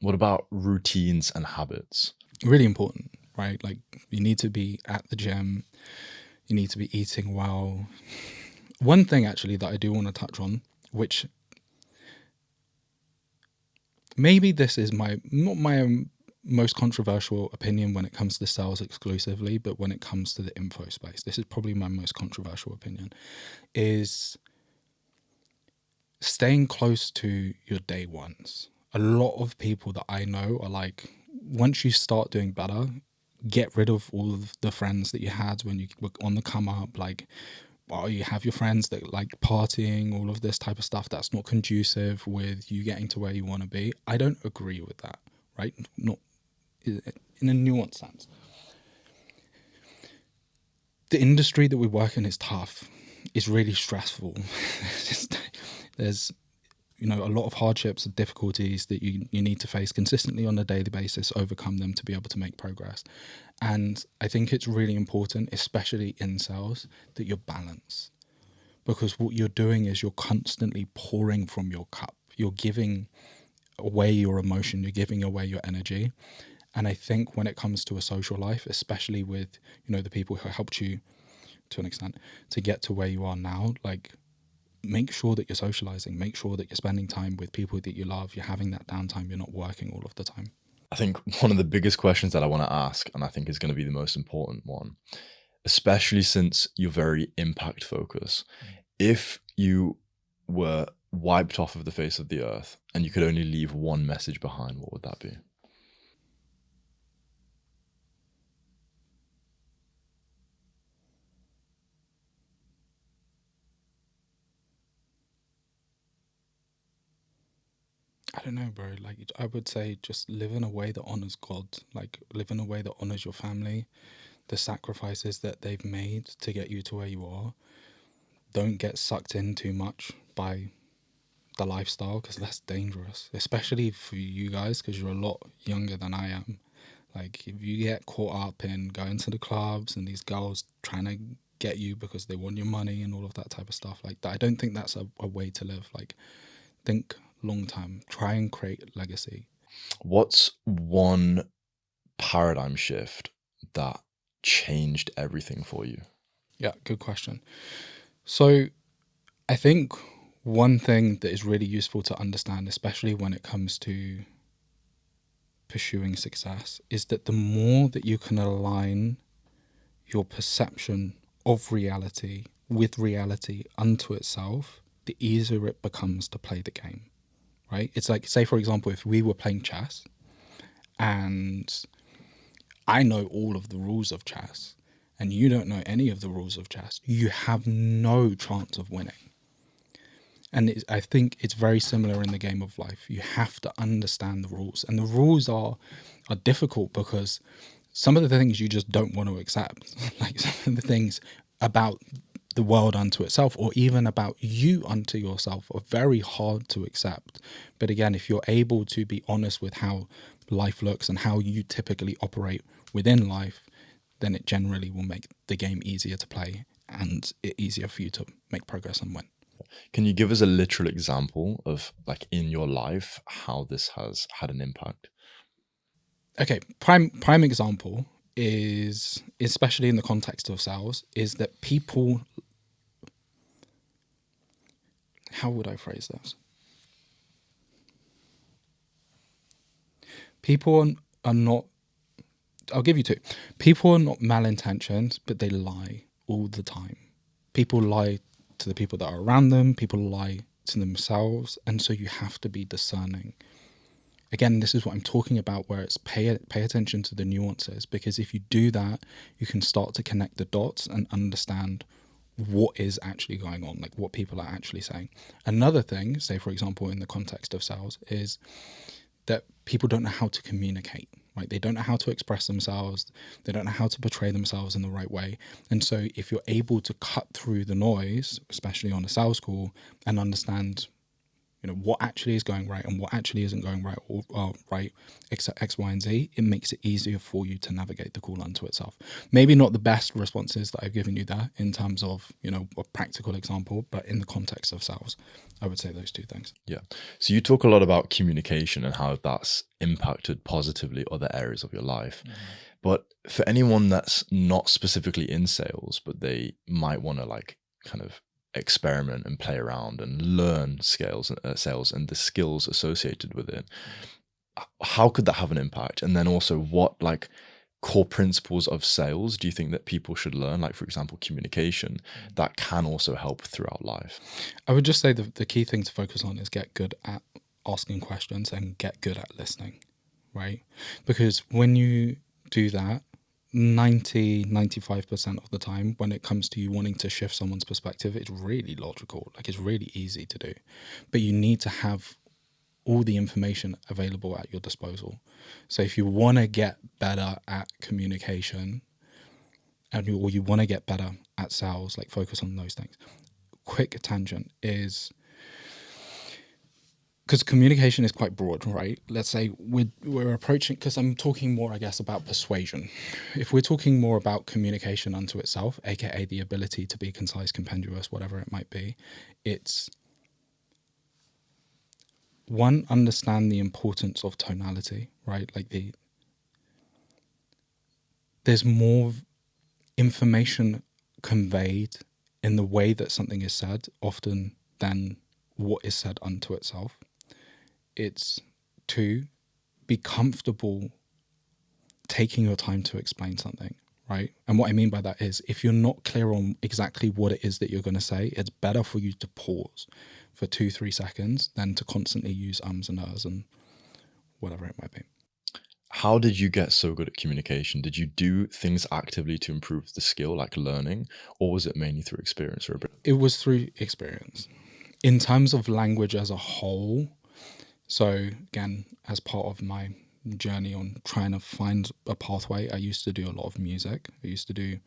S1: What about routines and habits?
S2: Really important, right? Like you need to be at the gym, you need to be eating well. One thing actually that I do want to touch on, which maybe this is not my most controversial opinion when it comes to sales exclusively, but when it comes to the info space, this is probably my most controversial opinion, is staying close to your day ones. A lot of people that I know are like, once you start doing better, get rid of all of the friends that you had when you were on the come up. Like, well, you have your friends that like partying, all of this type of stuff that's not conducive with you getting to where you want to be. I don't agree with that, right? Not in a nuanced sense. The industry that we work in is tough. It's really stressful. There's a lot of hardships and difficulties that you need to face consistently on a daily basis, overcome them to be able to make progress. And I think it's really important, especially in sales, that you're balanced, because what you're doing is you're constantly pouring from your cup. You're giving away your emotion, you're giving away your energy. And I think when it comes to a social life, especially with, the people who helped you to an extent to get to where you are now, like, make sure that you're socializing, make sure that you're spending time with people that you love, you're having that downtime, you're not working all of the time.
S1: I think one of the biggest questions that I want to ask, and I think is going to be the most important one, especially since you're very impact focused, if you were wiped off of the face of the earth and you could only leave one message behind, what would that be?
S2: I don't know, bro. Like, I would say just live in a way that honors God. Like, live in a way that honors your family, the sacrifices that they've made to get you to where you are. Don't get sucked in too much by the lifestyle, because that's dangerous, especially for you guys, because you're a lot younger than I am. Like, if you get caught up in going to the clubs and these girls trying to get you because they want your money and all of that type of stuff like that, I don't think that's a way to live. Like, think long term, try and create legacy.
S1: What's one paradigm shift that changed everything for you?
S2: Yeah, good question. So I think one thing that is really useful to understand, especially when it comes to pursuing success, is that the more that you can align your perception of reality with reality unto itself, the easier it becomes to play the game, right? It's like, say, for example, if we were playing chess and I know all of the rules of chess and you don't know any of the rules of chess, you have no chance of winning. And I think it's very similar in the game of life. You have to understand the rules, and the rules are difficult because some of the things you just don't want to accept, like some of the things about the world unto itself, or even about you unto yourself, are very hard to accept. But again, if you're able to be honest with how life looks and how you typically operate within life, then it generally will make the game easier to play and it easier for you to make progress and win.
S1: Can you give us a literal example of, like, in your life, how this has had an impact?
S2: Okay, prime example is, especially in the context of sales, is that people, how would I phrase this? People are not, I'll give you two. People are not malintentioned, but they lie all the time. People lie to the people that are around them, people lie to themselves, and so you have to be discerning. Again, this is what I'm talking about, where it's pay attention to the nuances, because if you do that, you can start to connect the dots and understand what is actually going on, like what people are actually saying. Another thing, say for example, in the context of sales, is that people don't know how to communicate, right? They don't know how to express themselves. They don't know how to portray themselves in the right way. And so if you're able to cut through the noise, especially on a sales call, and understand, you know, what actually is going right and what actually isn't going right, or right, X, Y, and Z, it makes it easier for you to navigate the call unto itself. Maybe not the best responses that I've given you there in terms of, you know, a practical example, but in the context of sales, I would say those two things.
S1: Yeah. So you talk a lot about communication and how that's impacted positively other areas of your life. But for anyone that's not specifically in sales, but they might want to, like, kind of experiment and play around and learn sales and the skills associated with it, how could that have an impact? And then also, what, like, core principles of sales do you think that people should learn, like, for example, communication, that can also help throughout life?
S2: I would just say the key thing to focus on is get good at asking questions and get good at listening, right? Because when you do that, 95% of the time, when it comes to you wanting to shift someone's perspective, it's really logical. Like, it's really easy to do. But you need to have all the information available at your disposal. So if you want to get better at communication, or you want to get better at sales, like, focus on those things. Quick tangent is, because communication is quite broad, right? Let's say we're approaching, because I'm talking more, I guess, about persuasion. If we're talking more about communication unto itself, aka the ability to be concise, compendious, whatever it might be, it's one, understand the importance of tonality, right? Like, there's more information conveyed in the way that something is said often than what is said unto itself. It's two, be comfortable taking your time to explain something, right? And what I mean by that is, if you're not clear on exactly what it is that you're going to say, it's better for you to pause for 2-3 seconds than to constantly use ums and ahs and whatever it might be.
S1: How did you get so good at communication? Did you do things actively to improve the skill, like learning, or was it mainly through experience or ability?
S2: It was through experience. In terms of language as a whole, So again, as part of my journey on trying to find a pathway, I used to do a lot of music. I used to do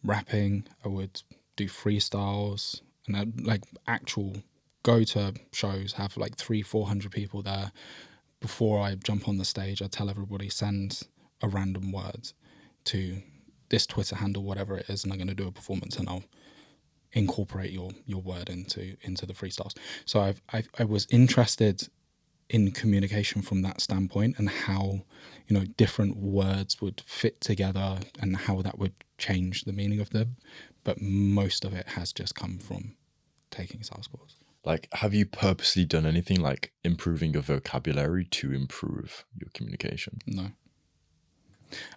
S2: rapping. I would do freestyles, and I'd like actual go to shows, have like 300-400 people there. Before I jump on the stage, I tell everybody, send a random word to this Twitter handle, whatever it is, and I'm going to do a performance, and I'll incorporate your word into the freestyles. So I was interested in communication from that standpoint, and how, you know, different words would fit together and how that would change the meaning of them. But most of it has just come from taking sales course.
S1: Like, have you purposely done anything like improving your vocabulary to improve your communication?
S2: No.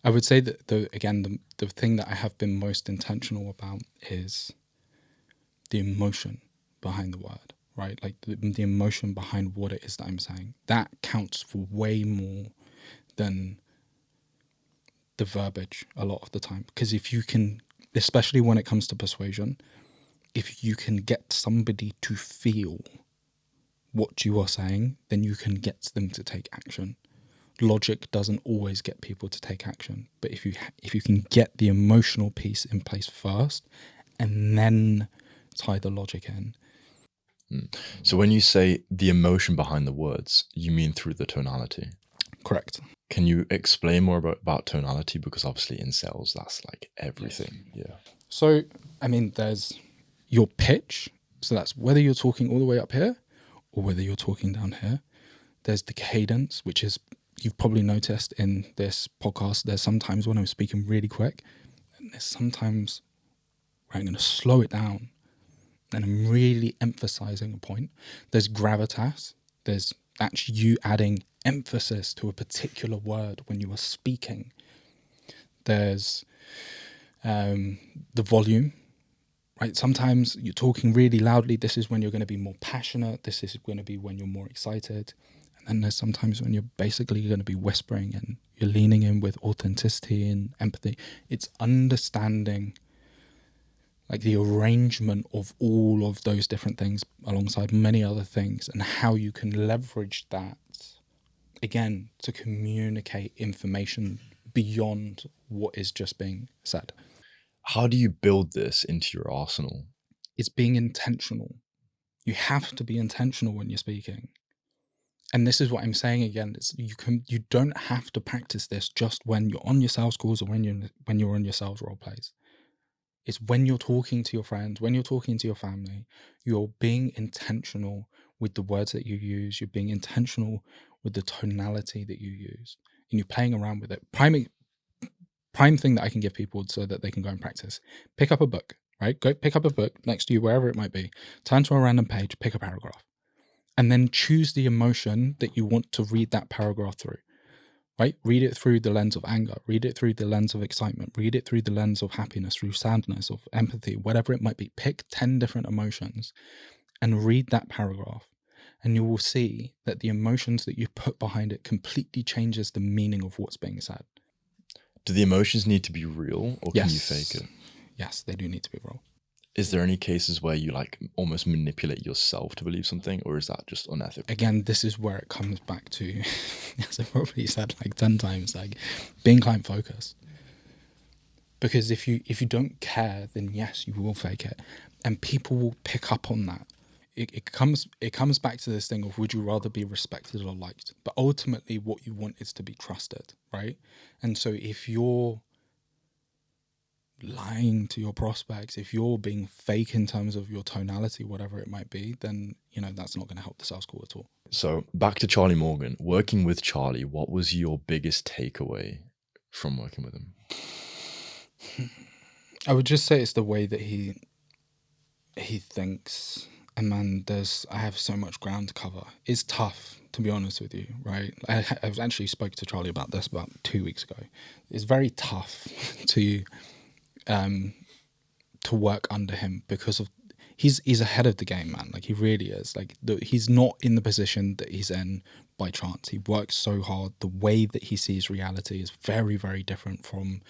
S2: I would say that the thing that I have been most intentional about is the emotion behind the word, right? Like the emotion behind what it is that I'm saying. That counts for way more than the verbiage a lot of the time. Because if you can, especially when it comes to persuasion, if you can get somebody to feel what you are saying, then you can get them to take action. Logic doesn't always get people to take action, but if you can get the emotional piece in place first and then tie the logic in.
S1: So when you say the emotion behind the words, you mean through the tonality?
S2: Correct.
S1: Can you explain more about tonality? Because obviously in sales, that's like everything. Yes. Yeah.
S2: So, I mean, there's your pitch. So that's whether you're talking all the way up here or whether you're talking down here. There's the cadence, which is, you've probably noticed in this podcast, there's sometimes when I'm speaking really quick, and there's sometimes where I'm going to slow it down and I'm really emphasizing a point. There's gravitas. There's actually you adding emphasis to a particular word when you are speaking. There's the volume, right? Sometimes you're talking really loudly. This is when you're going to be more passionate. This is going to be when you're more excited. And then there's sometimes when you're basically going to be whispering and you're leaning in with authenticity and empathy. It's understanding like the arrangement of all of those different things alongside many other things, and how you can leverage that, again, to communicate information beyond what is just being said.
S1: How do you build this into your arsenal?
S2: It's being intentional. You have to be intentional when you're speaking. And this is what I'm saying again, is you don't have to practice this just when you're on your sales calls or when you're on your sales role plays. It's when you're talking to your friends, when you're talking to your family, you're being intentional with the words that you use. You're being intentional with the tonality that you use, and you're playing around with it. Prime thing that I can give people so that they can go and practice. Pick up a book, right? Go pick up a book next to you, wherever it might be. Turn to a random page, pick a paragraph, and then choose the emotion that you want to read that paragraph through. Right? Read it through the lens of anger, read it through the lens of excitement, read it through the lens of happiness, through sadness, of empathy, whatever it might be. Pick 10 different emotions and read that paragraph. And you will see that the emotions that you put behind it completely changes the meaning of what's being said.
S1: Do the emotions need to be real, or can you fake it?
S2: Yes, they do need to be real.
S1: Is there any cases where you like almost manipulate yourself to believe something, or is that just unethical?
S2: Again, this is where it comes back to, as I probably said like 10 times, like being client focused. Because if you don't care, then yes, you will fake it, and people will pick up on that. It comes back to this thing of, would you rather be respected or liked? But ultimately, what you want is to be trusted, right? And so if you're lying to your prospects, if you're being fake in terms of your tonality, whatever it might be, then that's not going to help the sales call at all.
S1: So back to Charlie Morgan, working with Charlie, what was your biggest takeaway from working with him?
S2: I would just say it's the way that he thinks. And man, I have so much ground to cover. It's tough, to be honest with you, right? I actually spoke to Charlie about this about 2 weeks ago. It's very tough to work under him, because of he's ahead of the game, man. Like, he really is. Like, he's not in the position that he's in by chance. He works so hard. The way that he sees reality is very, very different from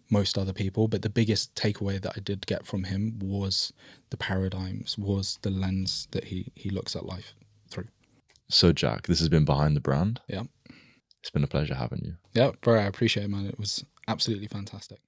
S2: most other people. But the biggest takeaway that I did get from him was the paradigms, was the lens that he looks at life through.
S1: So Jack, this has been Behind the Brand.
S2: Yeah.
S1: It's been a pleasure having you.
S2: Yeah, bro, I appreciate it, man. It was absolutely fantastic.